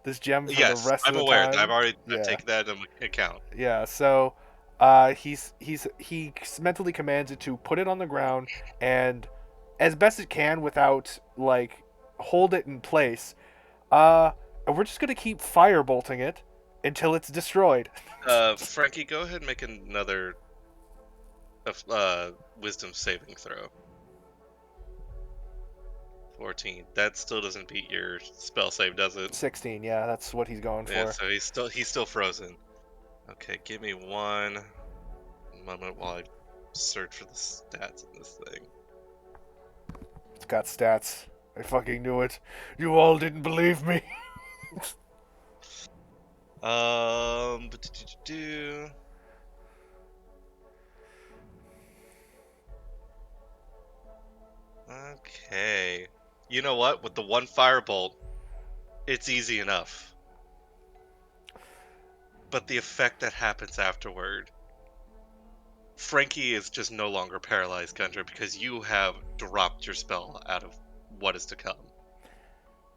this gem for Yes, the rest I'm of the aware. time. I've Yeah. taken that into account. Yeah, so he mentally commands it to put it on the ground and, as best it can, without like hold it in place. And we're just gonna keep firebolting it until it's destroyed. Frankie, go ahead and make another wisdom saving throw. 14. That still doesn't beat your spell save, does it? 16. Yeah, that's what he's going for. Yeah, so he's still frozen. Okay, give me one moment while I search for the stats in this thing. It's got stats. I fucking knew it. You all didn't believe me. Do. Okay. You know what? With the one firebolt, it's easy enough. But the effect that happens afterward, Frankie is just no longer paralyzed, Gundra, because you have dropped your spell out of what is to come.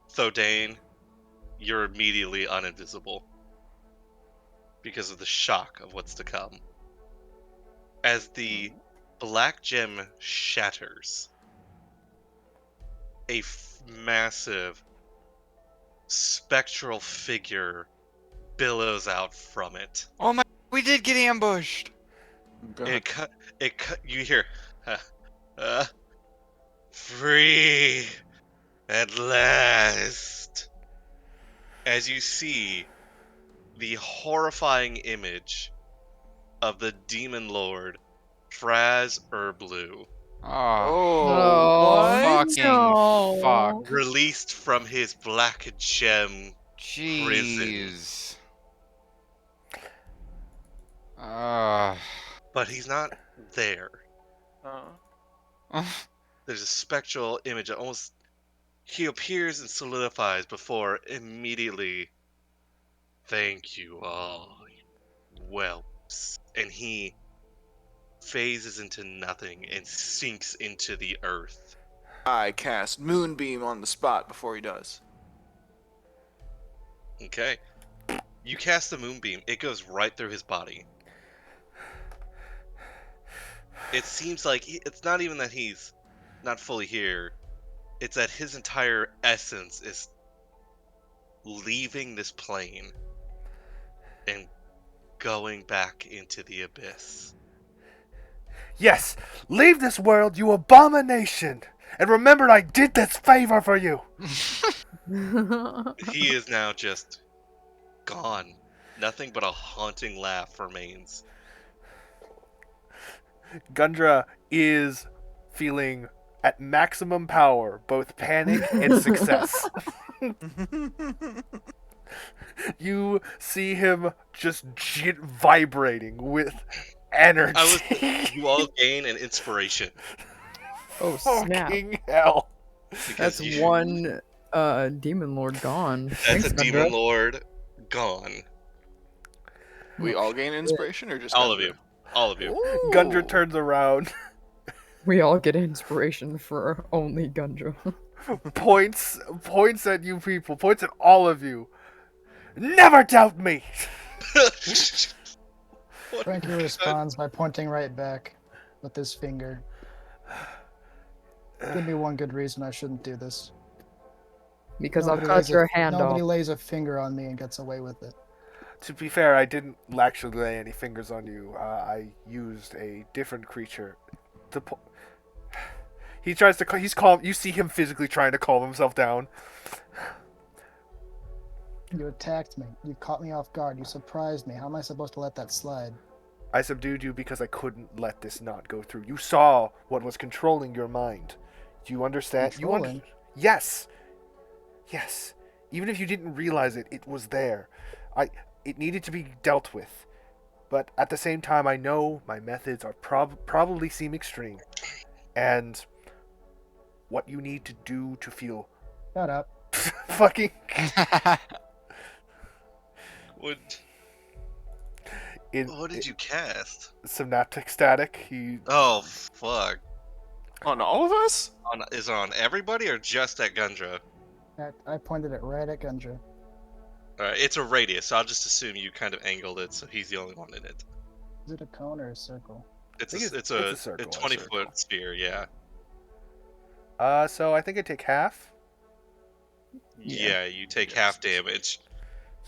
So, Dane, you're immediately uninvisible because of the shock of what's to come. As the black gem shatters, a massive spectral figure billows out from it. Oh my! We did get ambushed. It cut. You hear, free at last. As you see the horrifying image of the demon lord, Fraz Erblu, Oh, fucking no. fuck. released from his black gem prison. Jeez. But he's not there. There's a spectral image. He appears and solidifies before immediately. Thank you all, you whelps. And he phases into nothing and sinks into the earth. I cast Moonbeam on the spot before he does. Okay. You cast the moonbeam. It goes right through his body. It seems like it's not even that he's not fully here. It's that his entire essence is leaving this plane and going back into the abyss. Yes, leave this world, you abomination! And remember, I did this favor for you! He is now just gone. Nothing but a haunting laugh remains. Gundra is feeling at maximum power, both panic and success. You see him just vibrating with energy. You all gain an inspiration. Oh snap! Fucking hell. Because That's one demon lord gone. That's Thanks, a demon Gundra. lord gone. We all gain inspiration, or just All of Gundra? you. All of you. Ooh. Gundra turns around, We all get inspiration for only Gundra. points at you people, points at all of you. Never doubt me. Frankie responds by pointing right back with his finger. Give me one good reason I shouldn't do this. Because I'll Nobody cut lays your a, hand Nobody off. lays a finger on me and gets away with it. To be fair, I didn't actually lay any fingers on you. I used a different creature to. He tries to. He's calm. You see him physically trying to calm himself down. You attacked me. You caught me off guard. You surprised me. How am I supposed to let that slide? I subdued you because I couldn't let this not go through. You saw what was controlling your mind. Do you understand? Controlling? Yes. Yes. Even if you didn't realize it, it was there. It needed to be dealt with. But at the same time, I know my methods are probably seem extreme. And what you need to do to feel Shut up. fucking What did you cast? synaptic static. Oh, fuck. On all of us? Is it on everybody or just at Gundra? I pointed it right at Gundra. Alright, it's a radius, so I'll just assume you kind of angled it, so he's the only one in it. Is it a cone or a circle? It's think a circle, a 20-foot sphere, yeah. So I think I take half. Yeah, you take half damage.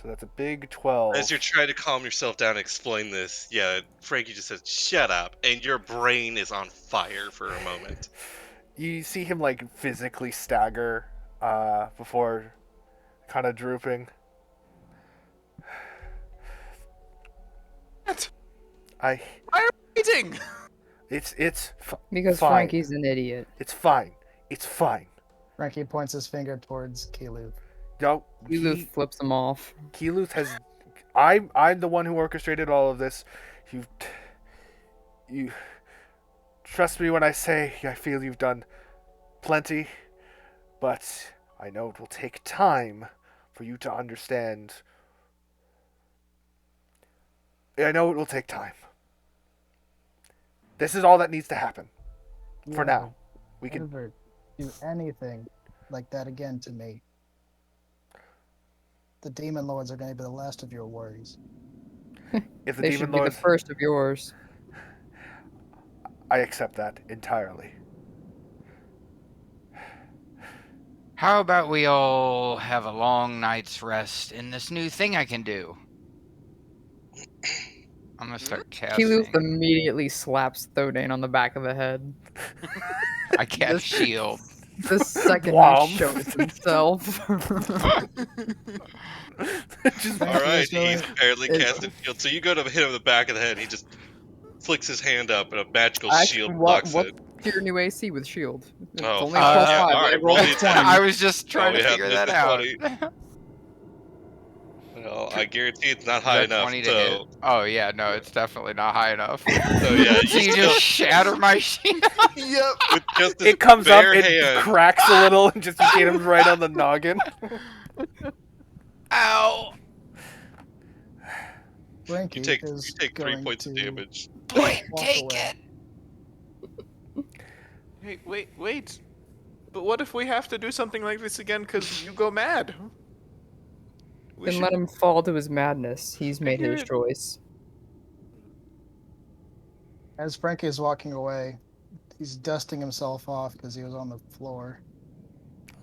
So that's a big 12. As you're trying to calm yourself down and explain this, yeah, Frankie just says, "Shut up," and your brain is on fire for a moment. You see him like physically stagger before kind of drooping. What? Why are we eating? It's Because fine. Frankie's an idiot. It's fine. It's fine. Frankie points his finger towards Keelu. No, Keluth flips him off. Keluth has. I'm the one who orchestrated all of this. You trust me when I say I feel you've done plenty, but I know it will take time for you to understand. I know it will take time. This is all that needs to happen. For now. We can. Never do anything like that again to me. The Demon Lords are going to be the last of your worries. If the They Demon should be Lords. the first of yours. I accept that entirely. How about we all have a long night's rest in this new thing I can do? I'm gonna start Keluth casting. immediately slaps Thodane on the back of the head. I cast shield. The second Whomp. he shows himself. Just All right, so he's apparently casted shield. So you go to hit him in the back of the head, and he just flicks his hand up, and a magical shield blocks what's it. your new AC with shield? It's Oh, only fuck. plus Yeah, 5. alright, I rolled roll a the 20. I was just trying we to have figure the that out. 20. Well, I guarantee it's not Is high that enough. 20 to hit? So, Oh yeah, no, it's definitely not high enough. so yeah, So you just shatter my shield. Yep. with just this It comes up, bare it hand, cracks a little, and just hit him right on the noggin. Ow! Frankie you take is 3 going points to of damage. Boy, walk take away. it. Hey, wait. But what if we have to do something like this again because you go mad? We Then let him fall to his madness. He's made his Figured- choice. As Frankie is walking away, he's dusting himself off because he was on the floor.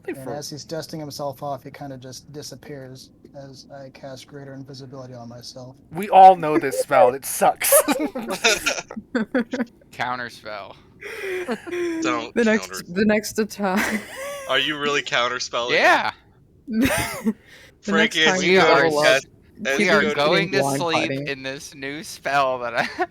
And as he's dusting himself off, he kind of just disappears as I cast Greater Invisibility on myself. We all know this spell. It sucks. Counter spell. Don't the counter. next attack. Are you really counterspelling? Yeah, The Frankie, next as time you we go are to level cast, as we you are go to- going to blind sleep fighting. in this new spell that I. up.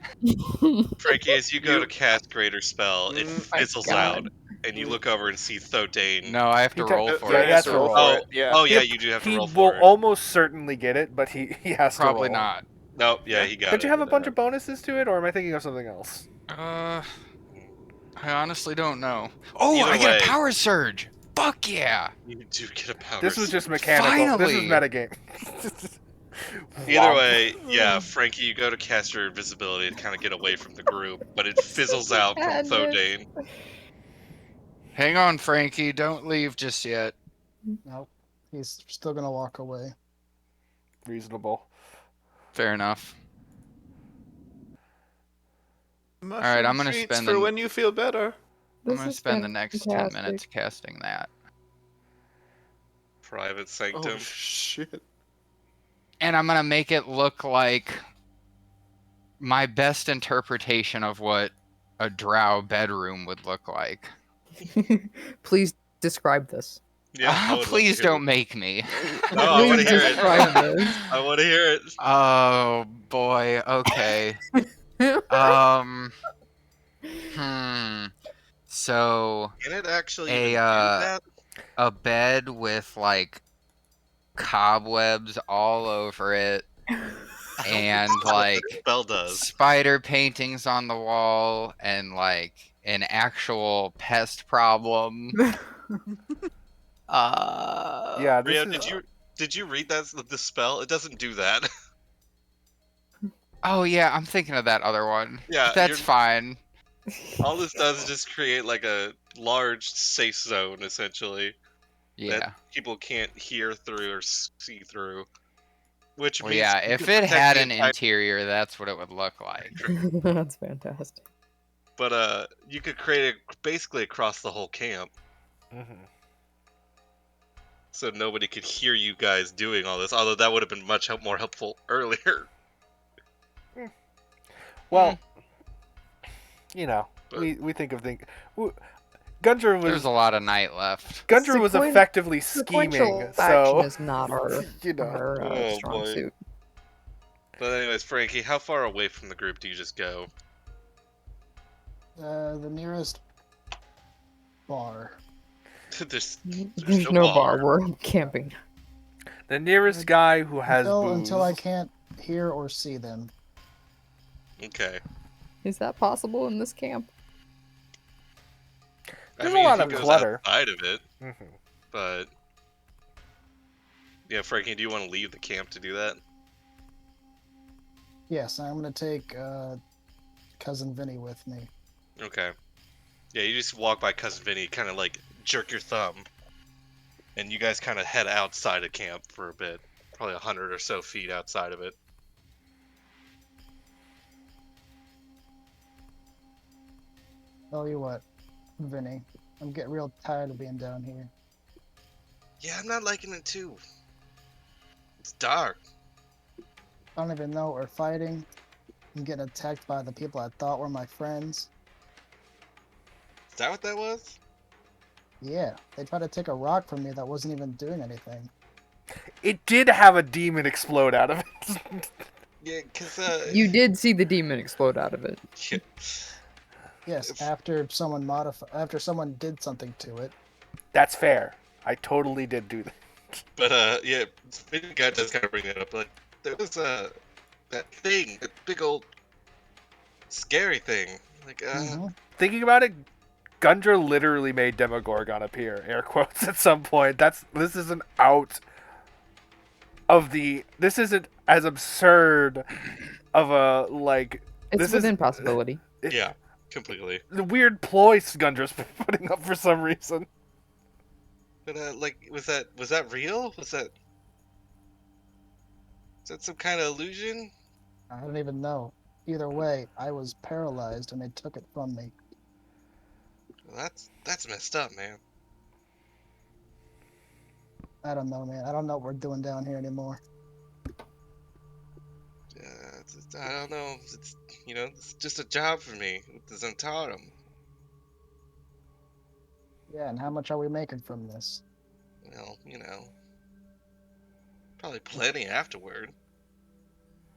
Frankie, as you go to cast Greater Spell, it Mm, fizzles God. out. and you look over and see Thodane. No, I have to roll for yeah, it. he has to to roll roll. for Oh, it. Yeah. oh yeah, He- you do have to he roll will for it. almost certainly get it, but he has Probably to roll. not. Nope, yeah, Yeah. he got Don't it. you have a bunch of bonuses to it, or am I thinking of something else? I honestly don't know. Oh, Either I get way. a power surge. Fuck yeah! You do get a power. This was surge. just mechanical. This was Finally! metagame. Either Womp. way, yeah, Frankie, you go to cast your invisibility to kind of get away from the group, but it fizzles out from Madness. Thodane. Hang on, Frankie. Don't leave just yet. Nope. He's still gonna walk away. Reasonable. Fair enough. Mushroom I'm gonna treats spend for the- when you feel better. I'm This gonna is spend the next 10 fantastic. minutes casting that. Private Oh sanctum. shit. And I'm gonna make it look like my best interpretation of what a drow bedroom would look like. Please describe this. Yeah, I would love to Please hear don't make me. No, I wanna Please hear it. describe this. I want to hear it. Oh boy. Okay. So Can it actually A, even do that? a bed with like cobwebs all over it and like Spell does. spider paintings on the wall and like an actual pest problem. Yeah, this Rio, is. did you read that the spell? It doesn't do that. Oh yeah, I'm thinking of that other one. Yeah, That's you're- fine. All this does is just create like a large safe zone, essentially, Yeah. that people can't hear through or see through. Which Well, means yeah, you if can it protect had the an entire- interior, that's what it would look like. That's fantastic. But you could create it basically across the whole camp, Mhm. so nobody could hear you guys doing all this. Although that would have been much more helpful earlier. Well, you know, But- we think of things. Gundra There's was a lot of night left. Gundra was Sequen- effectively Sequential scheming, action so is not our, you know. our Oh, strong boy. suit. But anyways, Frankie, how far away from the group do you just go? The nearest bar. there's There's no bar. We're camping. The nearest guy who has booze. Until I can't hear or see them. Okay. Is that possible in this camp? There's I mean, a lot if of he goes clutter. outside of it, Mhm. but yeah, Frankie, do you want to leave the camp to do that? Yes, I'm gonna take cousin Vinny with me. Okay. Yeah, you just walk by Cousin Vinny, kind of like jerk your thumb, and you guys kind of head outside of camp for a bit, probably 100 or so feet outside of it. Tell you what, Vinny, I'm getting real tired of being down here. Yeah, I'm not liking it too. It's dark. I don't even know what we're fighting. I'm getting attacked by the people I thought were my friends. Is that what that was? Yeah, they tried to take a rock from me that wasn't even doing anything. It did have a demon explode out of it. Yeah, cause You did see the demon explode out of it. yeah. Yes, after someone did something to it. That's fair. I totally did do that. But yeah, maybe the guy does kind of bring that up. Like there was that thing, that big old scary thing. Like Mhm. Thinking about it, Gundra literally made Demogorgon appear, air quotes, at some point. This isn't out of the. This isn't as absurd of a like. It's This is- within possibility. yeah, completely. The weird ploys Gundra's putting up for some reason. But like, was that real? Was that some kind of illusion? I don't even know. Either way, I was paralyzed and they took it from me. Well, that's messed up, man. I don't know, man. I don't know what we're doing down here anymore. I don't know. It's it's just a job for me with the Zentarum. Yeah, and how much are we making from this? Well, probably plenty afterward.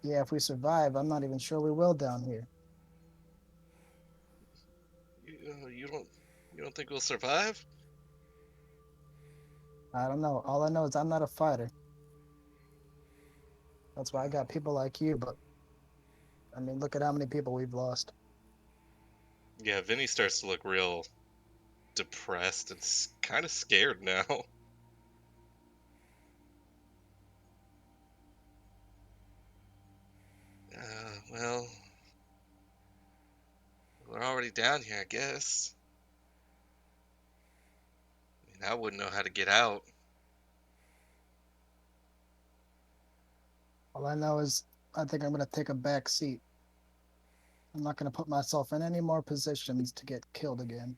Yeah, if we survive, I'm not even sure we will down here. You don't. You don't think we'll survive? I don't know. All I know is I'm not a fighter. That's why I got people like you, but I mean, look at how many people we've lost. Yeah, Vinny starts to look real depressed and kind of scared now. Well, we're already down here, I guess. I mean, I wouldn't know how to get out. All I know is I think I'm gonna take a back seat. I'm not gonna put myself in any more positions to get killed again.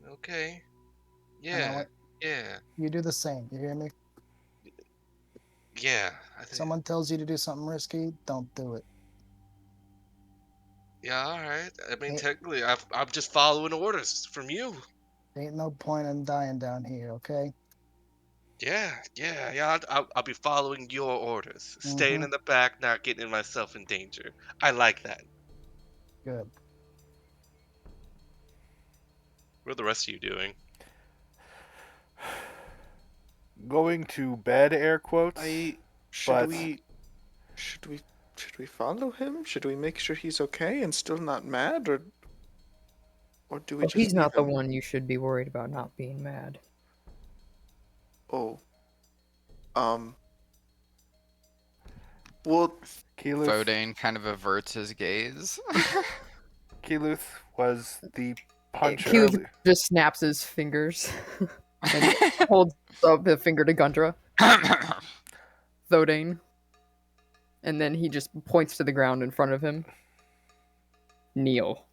Okay. And I Yeah. want Yeah. you do the same. You hear me? Yeah. I think. Someone tells you to do something risky, don't do it. Yeah. All right. I mean, Ain't, technically, I'm just following orders from you. ain't no point in dying down here, okay? Yeah. Yeah. Yeah. I'll be following your orders, staying Mm-hmm. in the back, not getting myself in danger. I like that. Good. What are the rest of you doing? Going to bed, air quotes. Should But- we should we should we follow him? Should we make sure he's okay and still not mad, or do we Well, just he's leave not the him? one you should be worried about not being mad. Oh. Well, Keeluth, Fodane kind of averts his gaze. Keeluth was the punch Keith early. just snaps his fingers and holds up a finger to Gundra, Thodane, and then he just points to the ground in front of him. Kneel.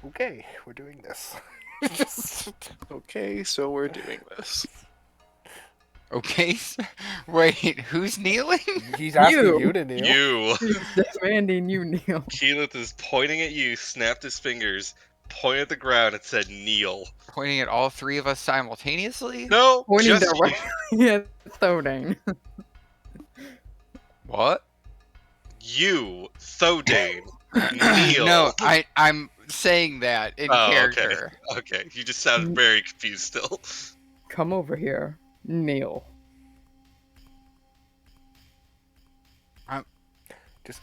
Okay, we're doing this. okay, so we're doing this. Okay. Wait, who's kneeling? He's asking You. you to kneel. You. He's demanding you kneel. Keyleth is pointing at you, snapped his fingers, pointed at the ground, and said, "Kneel." Pointing at all three of us simultaneously? No, Pointing just you. directly at Thodane. What? You, Thodane, kneel. No, I'm saying that in Oh, character. Okay, you just sound very confused still. Come over here. Kneel. I'm Just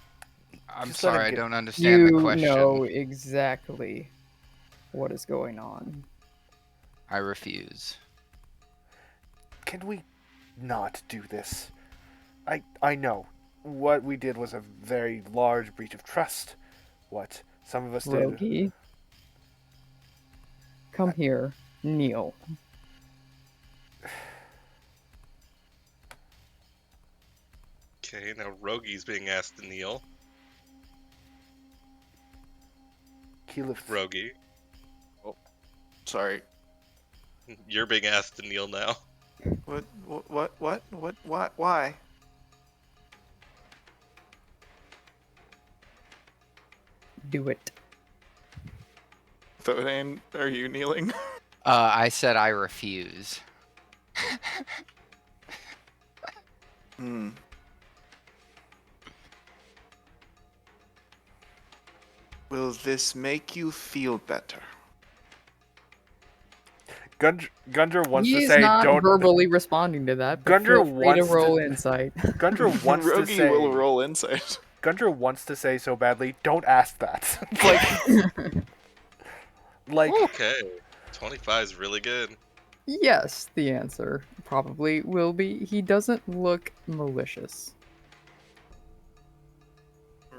let him sorry, I get- don't understand You the question. know exactly what is going on. I refuse. Can we not do this? I know. What we did was a very large breach of trust. What some of us did. Rogi. Come here. Kneel. Okay, now Rogi's being asked to kneel. Keeluth, Rogi, Sorry. you're being asked to kneel now. What? Why? Do it. Thodane, are you kneeling? I said I refuse. Hmm. Will this make you feel better? Gundra wants He's to say not don't. verbally responding to that. But Gundra feel free to wants to- roll insight. Gundra wants to Rogi say. will roll insight. Gundra wants to say so badly. Don't ask that. like Okay, 25 is really good. Yes, the answer probably will be he doesn't look malicious.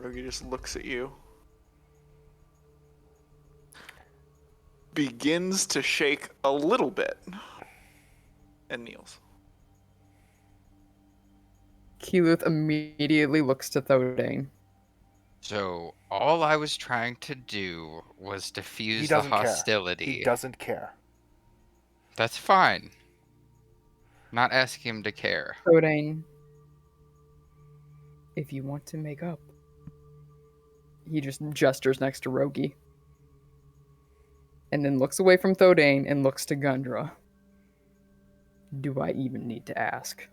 Rogi just looks at you. Begins to shake a little bit. And kneels. Keyleth immediately looks to Thodane. So all I was trying to do was he defuse the doesn't care. hostility. He doesn't care. That's fine. Not asking him to care. Thodane, if you want to make up. He just gestures next to Rogi. And then looks away from Thodane and looks to Gundra. Do I even need to ask?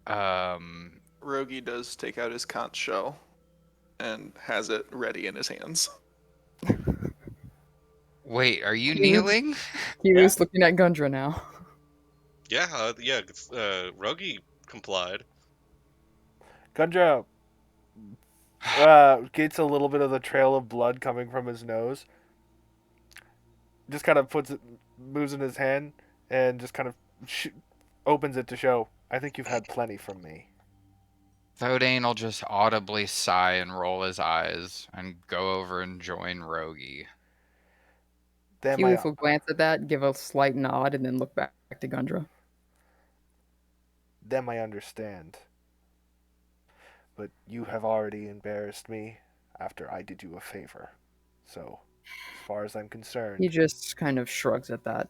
Um, Rogi does take out his conch shell and has it ready in his hands. Wait, are you He was- kneeling? Kiru's looking at Gundra now. Yeah, Rogi complied. Gundra gets a little bit of the trail of blood coming from his nose. Just kind of moves in his hand, and just kind of opens it to show. I think you've had plenty from me. Thodane will just audibly sigh and roll his eyes and go over and join Rogi. Then Kiru will glance at that, give a slight nod, and then look back to Gundra. Them I understand. But you have already embarrassed me after I did you a favor. So, as far as I'm concerned... He just kind of shrugs at that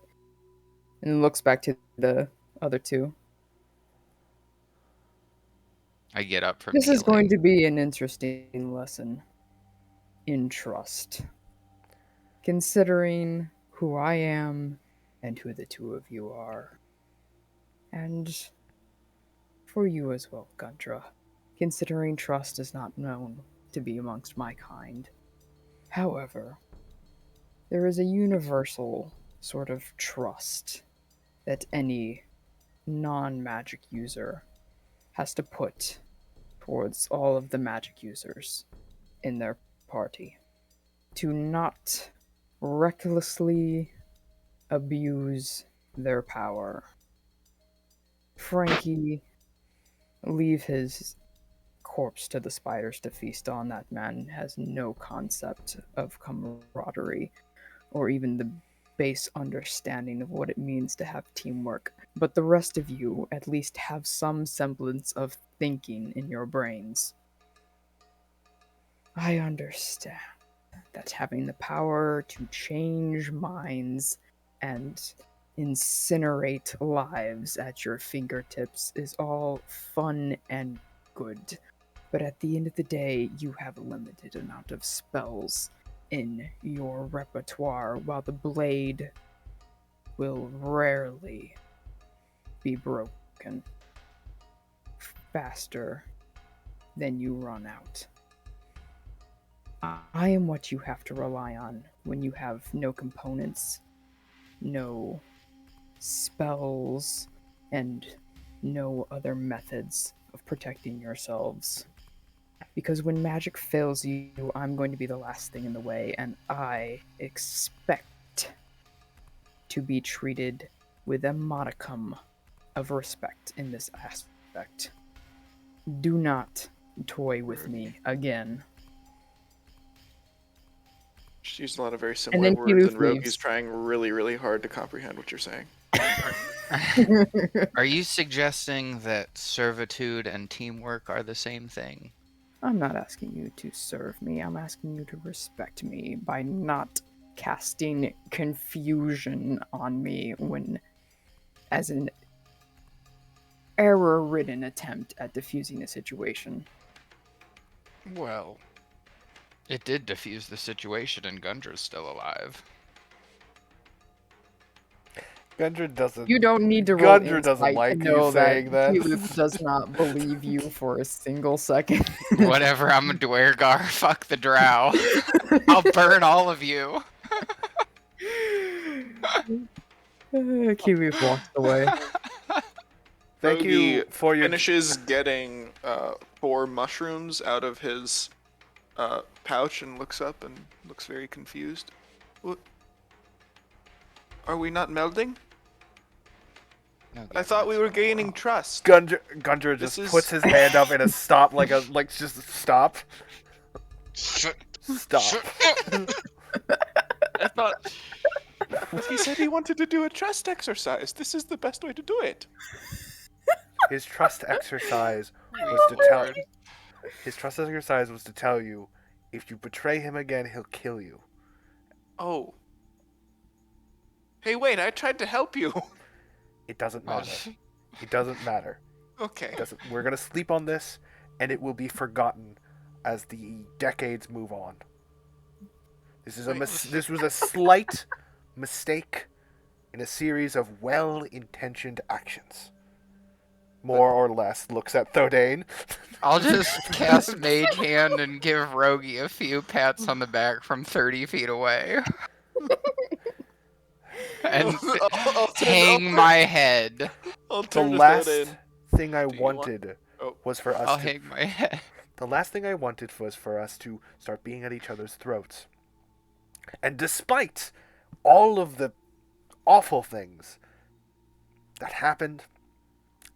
and looks back to the other two. I get up from This kneeling. is going to be an interesting lesson in trust. Considering who I am and who the two of you are. And for you as well, Gundra. Considering trust is not known to be amongst my kind. However, there is a universal sort of trust that any non-magic user has to put towards all of the magic users in their party. To not recklessly abuse their power. Frankie, leave his corpse to the spiders to feast on. That man has no concept of camaraderie or even the base understanding of what it means to have teamwork. But the rest of you at least have some semblance of thinking in your brains. I understand that having the power to change minds and incinerate lives at your fingertips is all fun and good. But at the end of the day, you have a limited amount of spells in your repertoire, while the blade will rarely be broken faster than you run out. I am what you have to rely on when you have no components, no spells, and no other methods of protecting yourselves. Because when magic fails you, I'm going to be the last thing in the way, and I expect to be treated with a modicum of respect in this aspect. Do not toy with me again. She's used a lot of very And similar then words, Kiru and Rogi's leaves. trying really, really hard to comprehend what you're saying. Are you suggesting that servitude and teamwork are the same thing? I'm not asking you to serve me. I'm asking you to respect me by not casting confusion on me when, as an error-ridden attempt at diffusing a situation. Well, it did diffuse the situation and Gundra's still alive. Gundra doesn't... You don't need to roll Gundra doesn't insight to like know you that saying that. Keyleth does not believe you for a single second. Whatever, I'm a Dwergar. Fuck the drow. I'll burn all of you. Keyleth walks away. Thank you Rogi for your... finishes getting 4 mushrooms out of his pouch and looks up and looks very confused. What? Are we not melding? No, I thought we were gaining trust. Gundra just This is- puts his hand up in a stop, just stop. Shut. Stop. I thought he said he wanted to do a trust exercise. This is the best way to do it. His trust exercise was to tell... His trust exercise was to tell you, if you betray him again, he'll kill you. Oh. Hey, wait! I tried to help you. It doesn't matter. It doesn't matter. Okay. We're gonna sleep on this, and it will be forgotten as the decades move on. This was a slight mistake in a series of well-intentioned actions. More or less looks at Thodane. I'll just cast Mage Hand and give Rogi a few pats on the back from 30 feet away. And hang my head. I'll The turn the last hood in. thing I Do you want- wanted Oh. was for us I'll to. hang my head. The last thing I wanted was for us to start being at each other's throats. And despite all of the awful things that happened,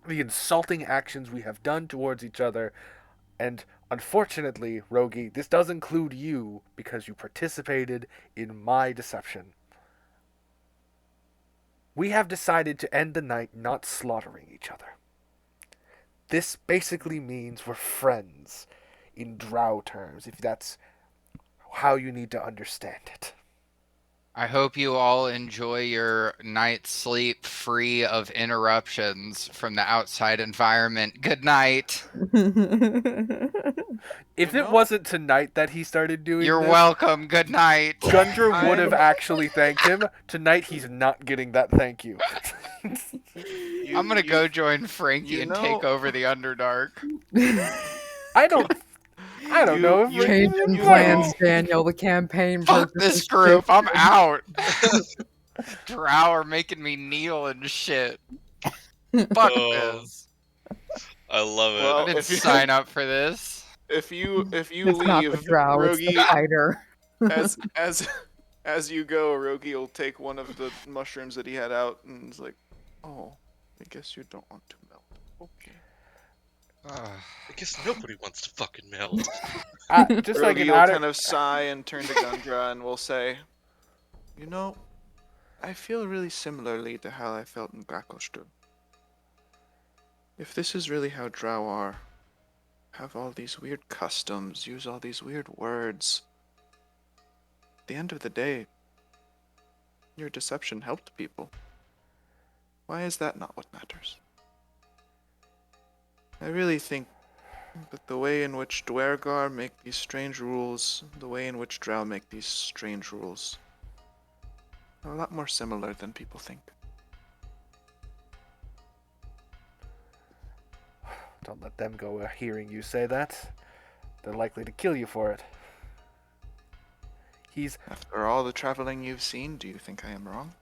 the insulting actions we have done towards each other, and unfortunately, Rogi, this does include you because you participated in my deception. We have decided to end the night not slaughtering each other. This basically means we're friends in drow terms, if that's how you need to understand it. I hope you all enjoy your night's sleep free of interruptions from the outside environment. Good night. If You it know- wasn't tonight that he started doing You're this, welcome. Good night. Gundra would have I'm- actually thanked him. Tonight he's not getting that thank you. I'm gonna go join Frankie you and take know- over the Underdark. I don't know if Changing you plans, know- Daniel. The campaign Fuck purpose this has group. I'm shifted. out. Drow are making me kneel and shit. Fuck Oh. this. I love it. Well, I didn't if you- sign up for this. If you It's leave, not the drow, it's the Rogi, fighter. as you go, Rogi will take one of the mushrooms that he had out and is like, "Oh, I guess you don't want to melt." Okay. I guess nobody wants to fucking melt. just like Rogi an will out kind of sigh and turn to Gundra and will say, "You know, I feel really similarly to how I felt in Grakostul. If this is really how drow are, have all these weird customs, use all these weird words. At the end of the day, your deception helped people. Why is that not what matters? I really think that the way in which Dwergar make these strange rules, the way in which drow make these strange rules, are a lot more similar than people think." Don't let them go hearing you say that. They're likely to kill you for it. He's After all the traveling you've seen, do you think I am wrong?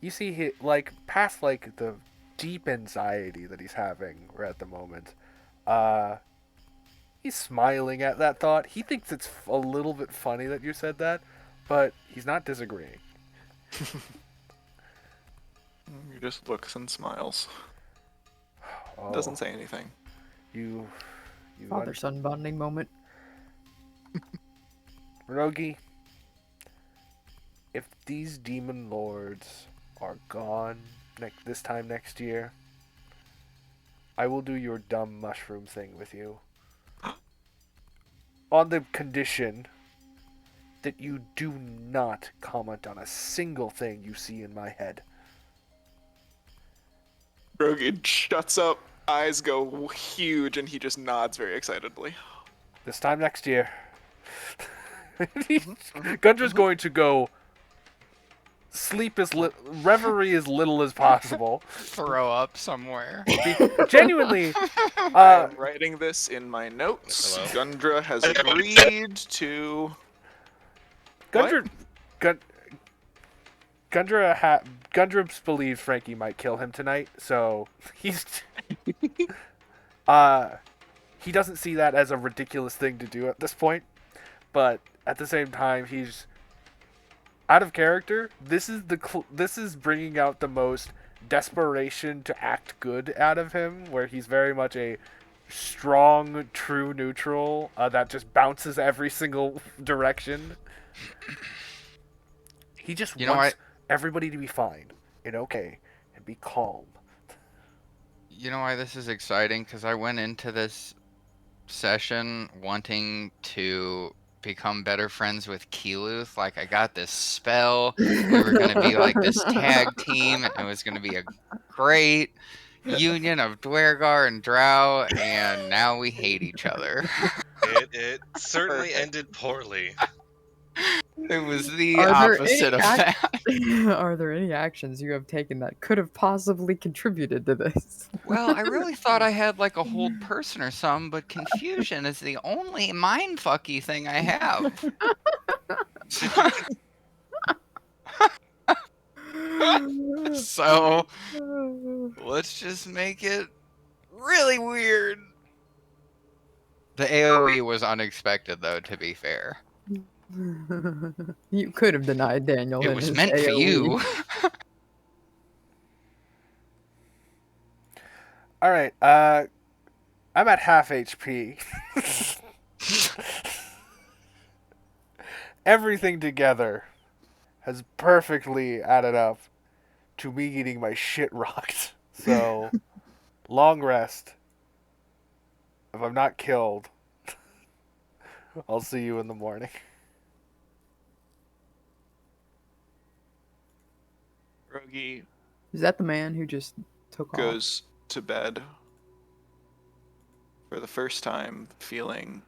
you see he like past like the deep anxiety that he's having right at the moment. He's smiling at that thought. He thinks it's a little bit funny that you said that, but he's not disagreeing. He just looks and smiles. Oh, Doesn't say anything. you Father-son bonding moment. Rogi, if these demon lords are gone this time next year, I will do your dumb mushroom thing with you. On the condition that you do not comment on a single thing you see in my head. Rogi shuts up, eyes go huge, and he just nods very excitedly. This time next year. Gundra's going to go sleep reverie as little as possible. Throw up somewhere. Genuinely, I'm writing this in my notes. Hello? Gundra has agreed to. Gundra believes Frankie might kill him tonight, so he's he doesn't see that as a ridiculous thing to do at this point, but at the same time he's out of character. This is bringing out the most desperation to act good out of him, where he's very much a strong, true neutral that just bounces every single direction. He just wants everybody to be fine and okay and be calm. You know why this is exciting? Because I went into this session wanting to become better friends with Keeluth. Like, I got this spell. We were going to be like this tag team, and it was going to be a great union of Dwergar and Drow, and now we hate each other. It certainly ended poorly. It was the Are there opposite of any that. Are there any actions you have taken that could have possibly contributed to this? Well, I really thought I had like a hold person or something, but confusion is the only mindfucky thing I have. So let's just make it really weird. The AoE was unexpected, though, to be fair. You could have denied Daniel It in was his meant for AoE. you. All right. I'm at half HP. Everything together has perfectly added up to me getting my shit rocked. So, long rest. If I'm not killed, I'll see you in the morning. Rogi Is that the man who just took off? goes to bed for the first time, feeling,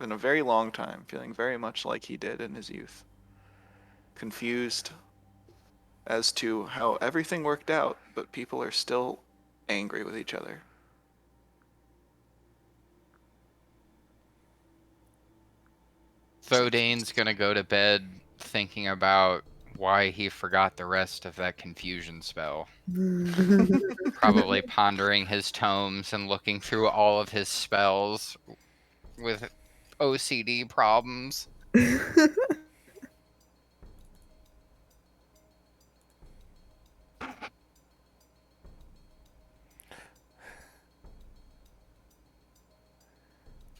in a very long time, feeling very much like he did in his youth. Confused as to how everything worked out, but people are still angry with each other. Thodane's gonna go to bed thinking about why he forgot the rest of that confusion spell. Probably pondering his tomes and looking through all of his spells with OCD problems.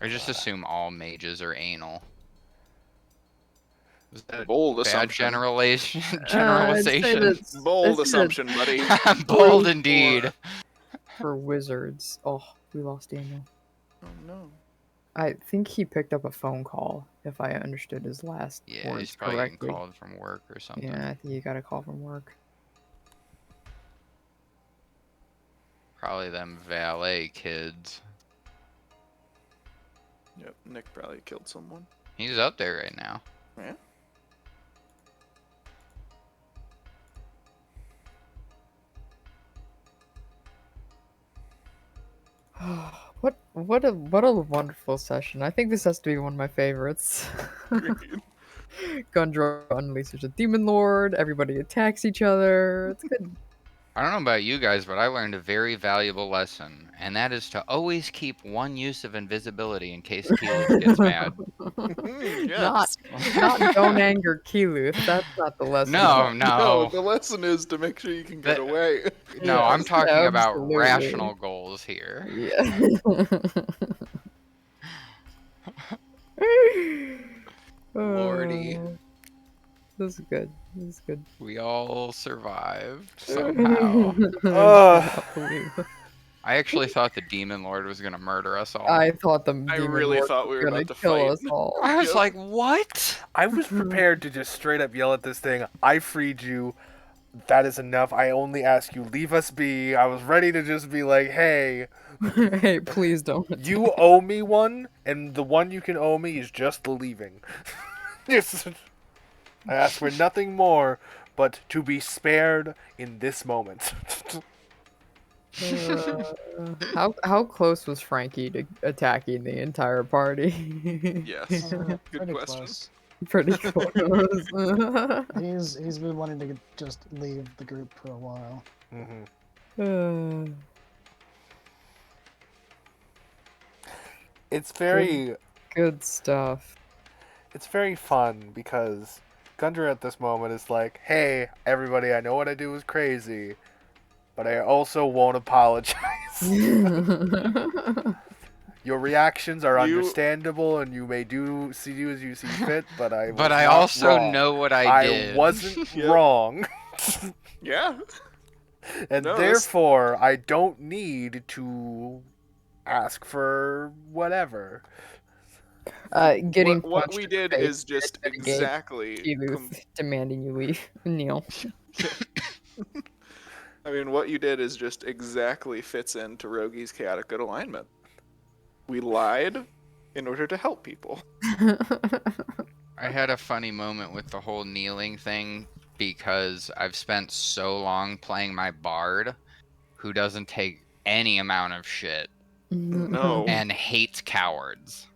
I just assume all mages are anal. Is that a Bold bad assumption. generalization? I'd say generalization? that's- Bold I'd say that's assumption, buddy. Bold indeed. for wizards. Oh, we lost Daniel. Oh no. I think he picked up a phone call, if I understood his last Yeah, words he's probably getting correctly. called from work or something. Yeah, I think he got a call from work. Probably them valet kids. Yep, Nick probably killed someone. He's up there right now. Yeah. What a wonderful session. I think this has to be one of my favorites. Gundra unleashes a demon lord, everybody attacks each other. It's good. I don't know about you guys, but I learned a very valuable lesson, and that is to always keep one use of invisibility in case Keyleth gets mad. Yes. Not don't anger Keyleth. That's not the lesson. No, No, no. the lesson is to make sure you can get The- away. No, I'm Yes, talking about absolutely. rational goals here. Yeah. Lordy. Oh, this is good. This is good. We all survived somehow. Ugh. I actually thought the demon lord was gonna murder us all. I thought the I demon really lord thought we was were gonna about to kill fight. us all. I was Yep. like, what? I was prepared to just straight up yell at this thing. I freed you. That is enough. I only ask you, leave us be. I was ready to just be like, hey, Hey, please don't. you owe me one, and the one you can owe me is just the leaving. Yes. I ask for nothing more but to be spared in this moment. How close was Frankie to attacking the entire party? Yes. Good Pretty question. close. Pretty close. He's been wanting to just leave the group for a while. Mm-hmm. It's very Good stuff. it's very fun because Gundra at this moment is like, hey, everybody, I know what I do is crazy, but I also won't apologize. Your reactions are You- understandable, and you may do as you see fit, but I was But I not also wrong. know what I did. wasn't Yep. wrong, Yeah. and No, this- therefore I don't need to ask for whatever. Getting What punched we in the did face is just at a game, exactly. Keyleth demanding you leave. Neil. I mean, what you did is just exactly fits into Rogi's chaotic good alignment. We lied in order to help people. I had a funny moment with the whole kneeling thing because I've spent so long playing my bard who doesn't take any amount of shit No. and hates cowards.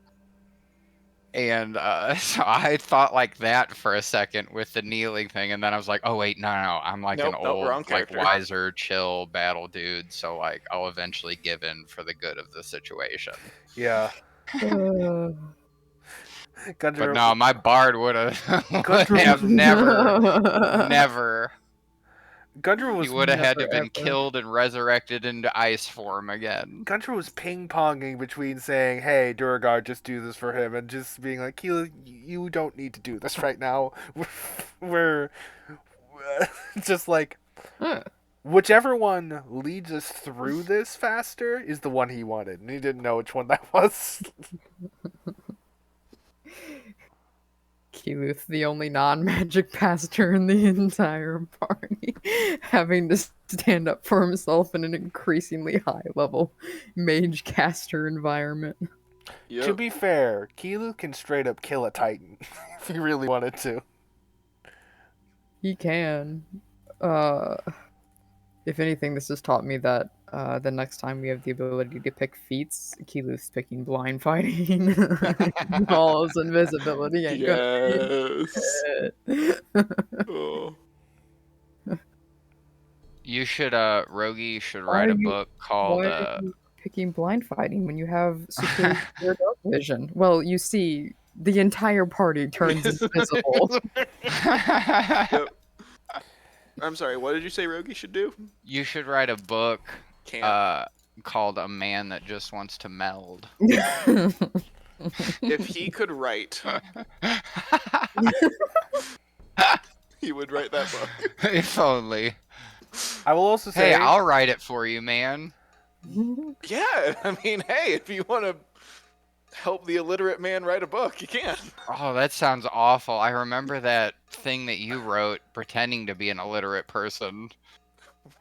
And so I thought like that for a second with the kneeling thing, and then I was like, oh wait, no, I'm like an Nope, old, wrong like character. wiser, chill battle dude, so like I'll eventually give in for the good of the situation. Yeah. But Gundra, no, my bard would have Gundra was never. Gundra He was would have had to Never, been ever. killed and resurrected into ice form again. Gundra was ping ponging between saying, "Hey, Durgar, just do this for him," and just being like, "Keela, you don't need to do this right now. We're just like whichever one leads us through this faster is the one he wanted, and he didn't know which one that was." Keluth, the only non-magic caster in the entire party, having to stand up for himself in an increasingly high-level mage caster environment. Yep. To be fair, Keelu can straight up kill a Titan if he really wanted to. He can. If anything, this has taught me that the next time we have the ability to pick feats, Keluth's picking blind fighting. All his invisibility ain't Yes. gonna Oh. You should, Rogi should Why write are a you- book called, Why are you picking blind fighting when you have superior dark vision? Well, you see, the entire party turns invisible. Yep. I'm sorry, what did you say Rogi should do? You should write a book, Can't. called A Man That Just Wants to Meld. If he could write, he would write that book. If only. I will also say, Hey, I'll write it for you, man. Yeah, I mean, hey, if you want to help the illiterate man write a book, you can. Oh, that sounds awful. I remember that thing that you wrote pretending to be an illiterate person.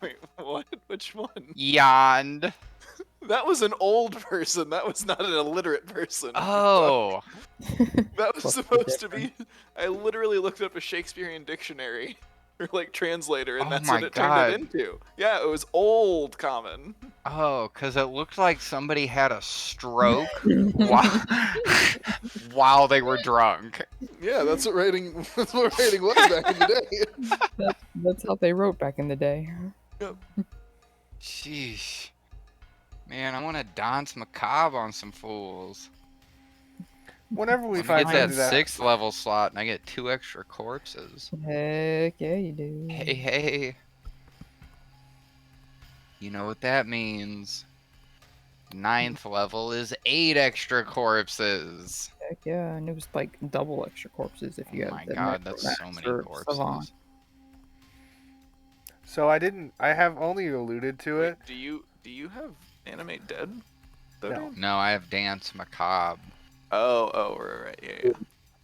Wait, what? Which one? Yond. That was an old person. That was not an illiterate person. Oh. That was What's the supposed to be. I literally looked up a Shakespearean dictionary, or like translator, and Oh that's my what it God. turned it into. Yeah, it was old common. Oh, because it looked like somebody had a stroke while they were drunk. Yeah, that's what writing. That's what writing was back in the day. That's how they wrote back in the day. Sheesh. Man, I want to dance macabre on some fools. whenever we Let me find get that something 6th level slot and I get 2 extra corpses. Heck yeah, you do. Hey, hey. You know what that means. 9th level is 8 extra corpses. Heck yeah, and it was like double extra corpses if you Oh have my the god, Necromax that's so many or corpses. Savant. So I have only alluded to it. Wait, do you have animate dead? No. No, I have dance macabre. Oh, right, yeah.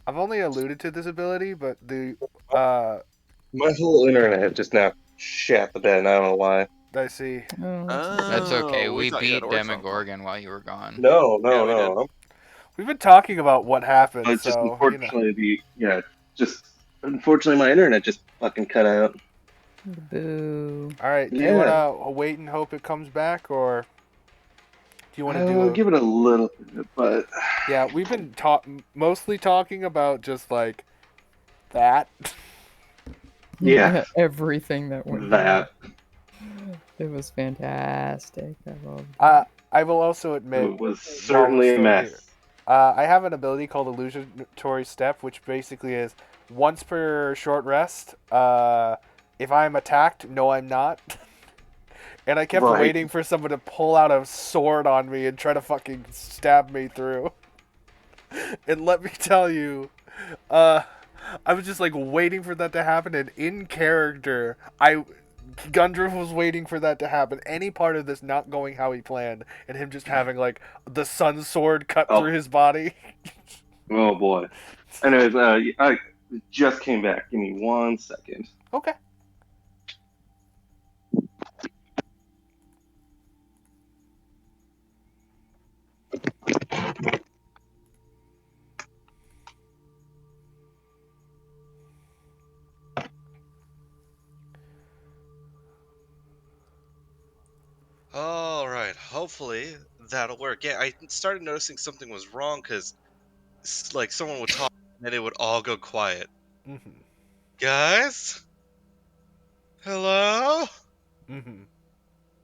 I've only alluded to this ability, but the My whole internet just now shat the bed, and I don't know why. I see. That's okay. Oh, We thought you had beat a work phone call. Demogorgon while you were gone. No, Yeah, we no. We've been talking about what happened, But just so you know. unfortunately, unfortunately, my internet just fucking cut out. Boo. All right, do you Yeah. want to wait and hope it comes back, or do you want to do I'll a... give it a little bit, but Yeah, we've been mostly talking about just like that. Yeah. Everything that went that down. It was fantastic. I loved it. I will also admit, it was certainly a still mess. here. I have an ability called Illusionatory Step, which basically is once per short rest. If I'm attacked, no, I'm not. And I kept Right. waiting for someone to pull out a sword on me and try to fucking stab me through. And let me tell you, I was just like waiting for that to happen, and in character, Gundren was waiting for that to happen. Any part of this not going how he planned, and him just having like the sun sword cut Oh. through his body. Oh boy. Anyways, I just came back. Give me 1 second. Okay. hopefully that'll work. Yeah, I started noticing something was wrong because like someone would talk and then it would all go quiet. Mm-hmm. Guys, hello, Mm-hmm.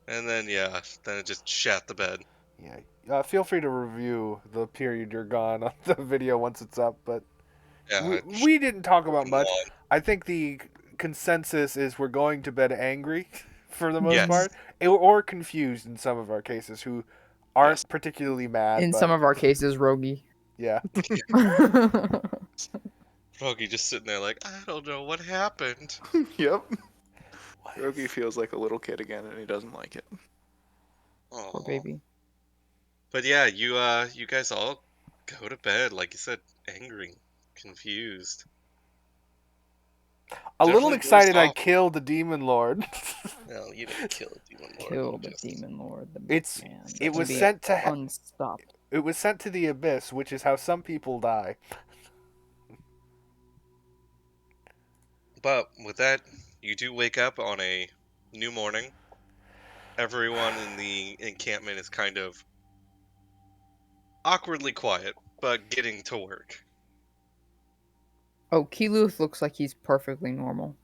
and then yeah, then it just shat the bed. Yeah. Feel free to review the period you're gone on the video once it's up, but Yeah, we didn't talk about fucking much. long. I think the consensus is we're going to bed angry for the most Yes. part, or confused in some of our cases, who aren't Yes. particularly mad. In but some of our cases, roguey. yeah, Froggy just sitting there like, I don't know what happened. Yep. Rogi feels like a little kid again, and he doesn't like it. Poor Oh, baby. but yeah, you guys all go to bed like you said, angry, confused. a little Definitely dozed excited I off. killed the demon lord. No, you didn't kill a demon lord. Kill you the just- demon lord. The It's man. it To was be sent to unstopped. it was sent to the abyss, which is how some people die. But with that, you do wake up on a new morning. Everyone in the encampment is kind of awkwardly quiet, but getting to work. Oh, Keluth looks like he's perfectly normal.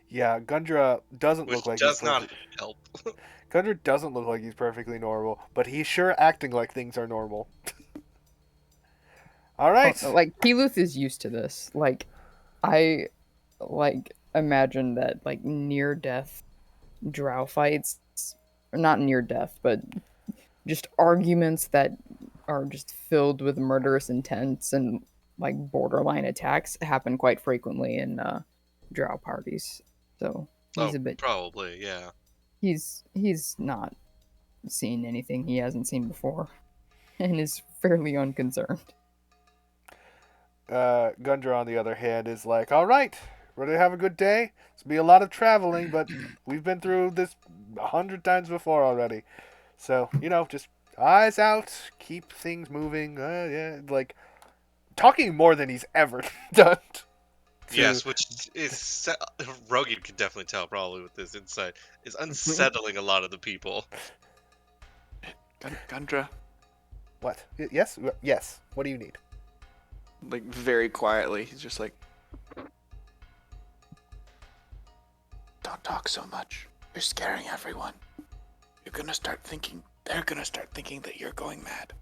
Yeah, Gundra doesn't Which look like does he's not perfect. help. Gundra doesn't look like he's perfectly normal, but he's sure acting like things are normal. All right. Like Keluth is used to this. Like I like imagine that like near death drow fights, or not near death, but just arguments that are just filled with murderous intents and like borderline attacks happen quite frequently in drow parties. So he's Oh, a bit probably, yeah. he's not seen anything he hasn't seen before and is fairly unconcerned. Gundra, on the other hand, is like, all right, ready to have a good day? It's gonna be a lot of traveling, but we've been through this 100 times before already. So, just eyes out, keep things moving. Yeah, like, talking more than he's ever done. Yes, which is Rogi could definitely tell probably with this insight is unsettling a lot of the people. Gundra, What? Yes? Yes. What do you need? like very quietly, he's just like, "Don't talk so much. You're scaring everyone. They're gonna start thinking that you're going mad."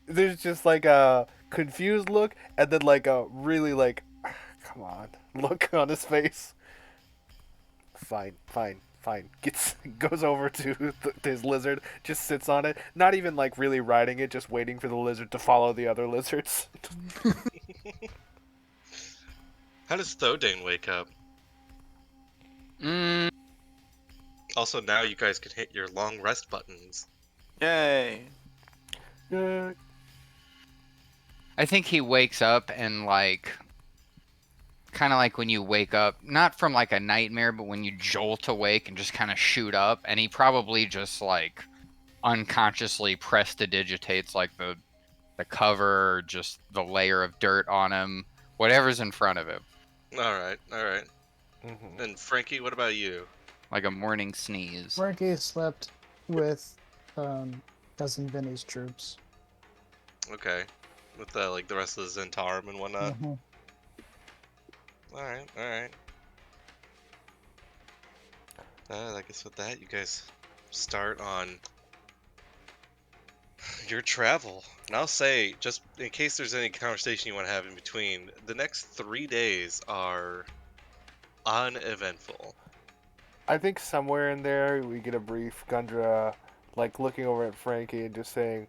There's just like a confused look, and then like a really like, come on, look on his face. Fine. Goes over to his lizard, just sits on it, not even like really riding it, just waiting for the lizard to follow the other lizards. How does Thodane wake up? Mm, Also, now you guys can hit your long rest buttons. Yay! I think he wakes up and like kind of like when you wake up, not from like a nightmare, but when you jolt awake and just kind of shoot up, and he probably just like unconsciously prestidigitates like the cover or just the layer of dirt on him, whatever's in front of him, Alright. Mhm. And Frankie, what about you? like a morning sneeze. Frankie slept with cousin Vinny's troops. Okay. With like the rest of the Zentarum and whatnot. Mhm. Alright. I guess with that, you guys start on your travel. And I'll say, just in case there's any conversation you want to have in between, the next 3 days are uneventful. I think somewhere in there we get a brief Gundra, like looking over at Frankie and just saying,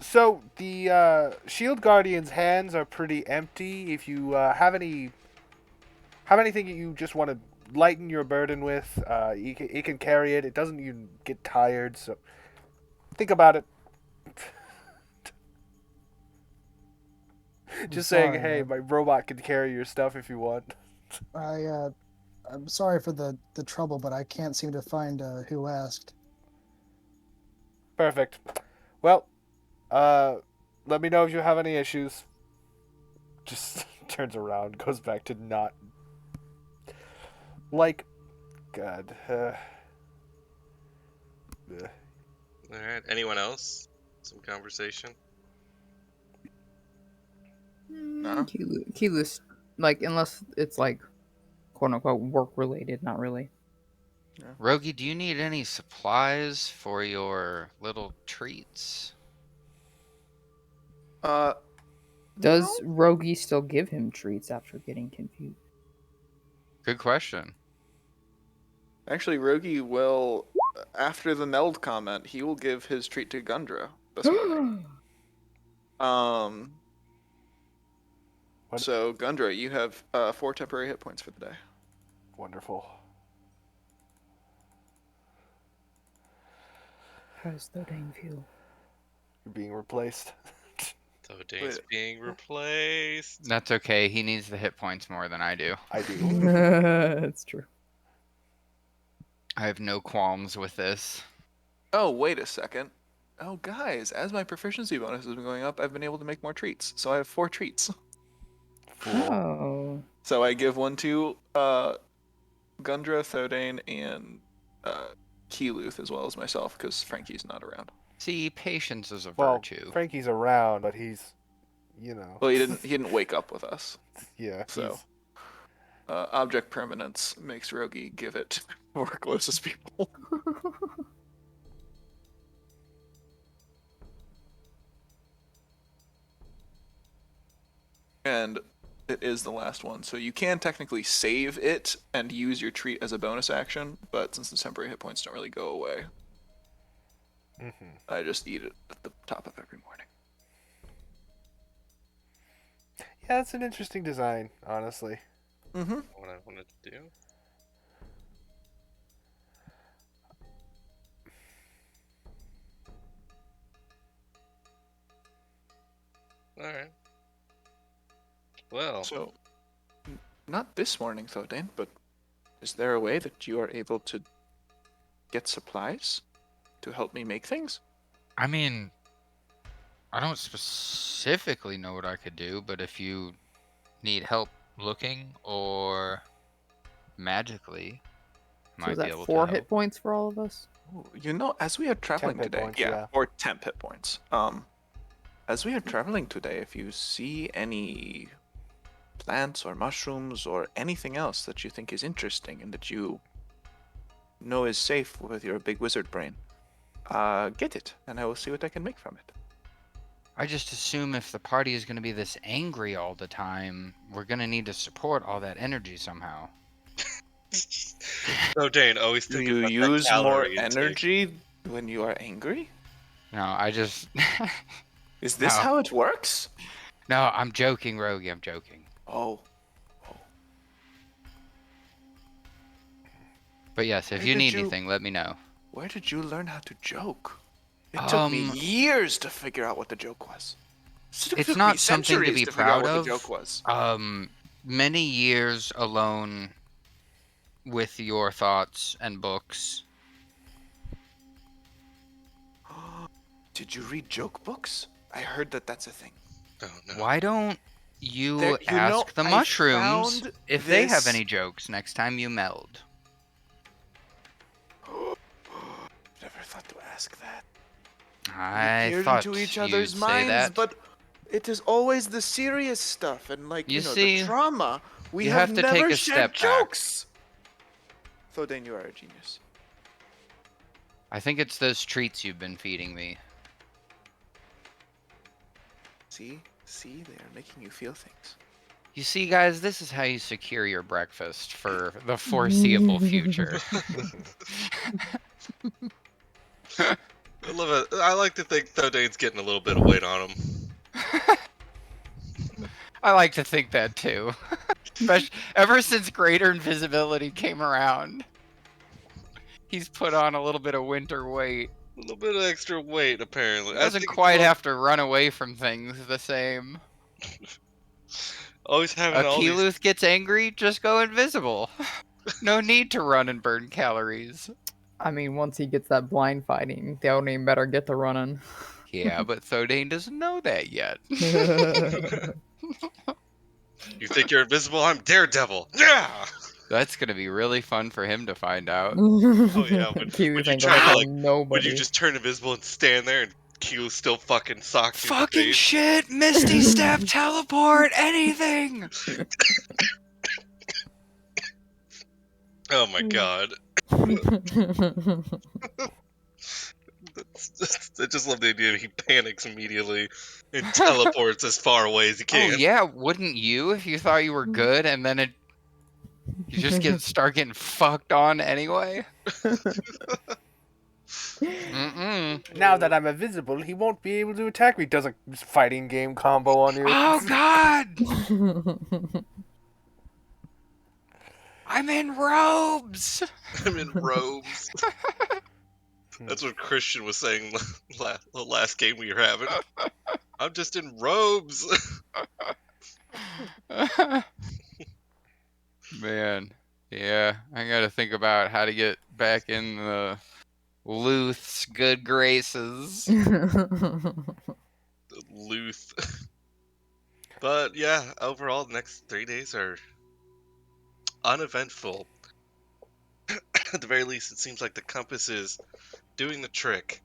"So the Shield Guardian's hands are pretty empty. If you have anything that you just want to lighten your burden with, it can carry it. It doesn't even get tired. So think about it." Just saying, Sorry, hey, my robot can carry your stuff if you want. I'm sorry for the trouble, but I can't seem to find who asked. Perfect. Well, let me know if you have any issues. Just turns around, goes back to not. Like, God. Yeah. All right. Anyone else? Some conversation. No? Keyless, like, unless it's like quote unquote work related, not really. Rogi, do you need any supplies for your little treats? Does No? Rogi still give him treats after getting confused? Good question. Actually, Rogi will, after the meld comment, he will give his treat to Gundra this morning. What? So Gundra, you have 4 temporary hit points for the day. Wonderful. How does Thodane feel? You're being replaced. So Dane's being replaced. That's okay. He needs the hit points more than I do. I do. That's true. I have no qualms with this. Oh, wait a second. Oh, guys, as my proficiency bonus has been going up, I've been able to make more treats. So I have 4 treats. Fool. Oh. So I give one to Gundra, Thodane, and Keeluth, as well as myself, because Frankie's not around. See, patience is a Well, virtue. Frankie's around, but he's, you know. Well, he didn't wake up with us. Yeah. So he's- object permanence makes Rogi give it to our closest people. And it is the last one, so you can technically save it and use your treat as a bonus action, but since the temporary hit points don't really go away, I just eat it at the top of every morning. Yeah, that's an interesting design, honestly. Mm-hmm. What I wanted to do. All right. Well, So, not this morning, Thodane, but is there a way that you are able to get supplies to help me make things? I mean, I don't specifically know what I could do, but if you need help looking or magically, So might is be that able 4 to hit help. points for all of us? Ooh, you know, as we are traveling hit today, points, yeah. or temp hit points. As we are traveling today, if you see any plants or mushrooms or anything else that you think is interesting and that you know is safe with your big wizard brain, get it, and I will see what I can make from it. I just assume if the party is going to be this angry all the time, we're going to need to support all that energy somehow. so Dane, always Do think you about that use more calorie intake. energy when you are angry? No, I just... Is this No. how it works? No, I'm joking, Rogi, I'm joking. Oh. But yes, if Where you did need you- anything, let me know. Where did you learn how to joke? It took me years to figure out what the joke was. It It's took not me something to centuries be figure out proud what of. the joke was. Many years alone with your thoughts and books. Did you read joke books? I heard that that's a thing. Oh no. Why don't you There- you know, ask the I mushrooms found if they have this- any jokes next time you meld? Never thought to ask that. I We peered thought into each you'd other's say minds, that. but it is always the serious stuff and You see, the trauma. We you have have to never take a shared step back. jokes. Thodane, you are a genius. I think it's those treats you've been feeding me. See, they are making you feel things. You see, guys, this is how you secure your breakfast for the foreseeable future. I love it. I like to think Thodane's getting a little bit of weight on him. I like to think that too. Ever since greater invisibility came around, he's put on a little bit of winter weight. A little bit of extra weight, apparently. He doesn't quite have to run away from things the same. Always having all these. Keeluth gets angry, just go invisible. No need to run and burn calories. I mean, once he gets that blind fighting, the Odin better get to running. Yeah, but Thodane doesn't know that yet. You think you're invisible? I'm Daredevil. Yeah. That's gonna be really fun for him to find out. Oh yeah, Keyleth when you ain't try gonna to tell like when nobody. you just turn invisible and stand there and Q still fucking socks you in the Fucking face. shit! Misty Step, teleport, anything! Oh my god. I just love the idea that he panics immediately and teleports as far away as he Oh can. yeah, wouldn't you if you thought you were good and then you just start getting fucked on anyway? Mm-mm. Now that I'm invisible, he won't be able to attack me. Does a fighting game combo on you. Oh god! I'm in robes! I'm in robes. That's what Christian was saying the last game we were having. I'm just in robes. Man, yeah, I gotta think about how to get back in the Luth's good graces. Luth. But yeah, overall, the next 3 days are uneventful. At the very least, it seems like the compass is doing the trick,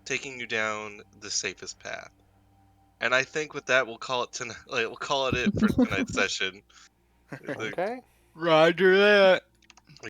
taking you down the safest path. And I think with that, we'll call it tonight. We'll call it for tonight's session. Okay. Roger that.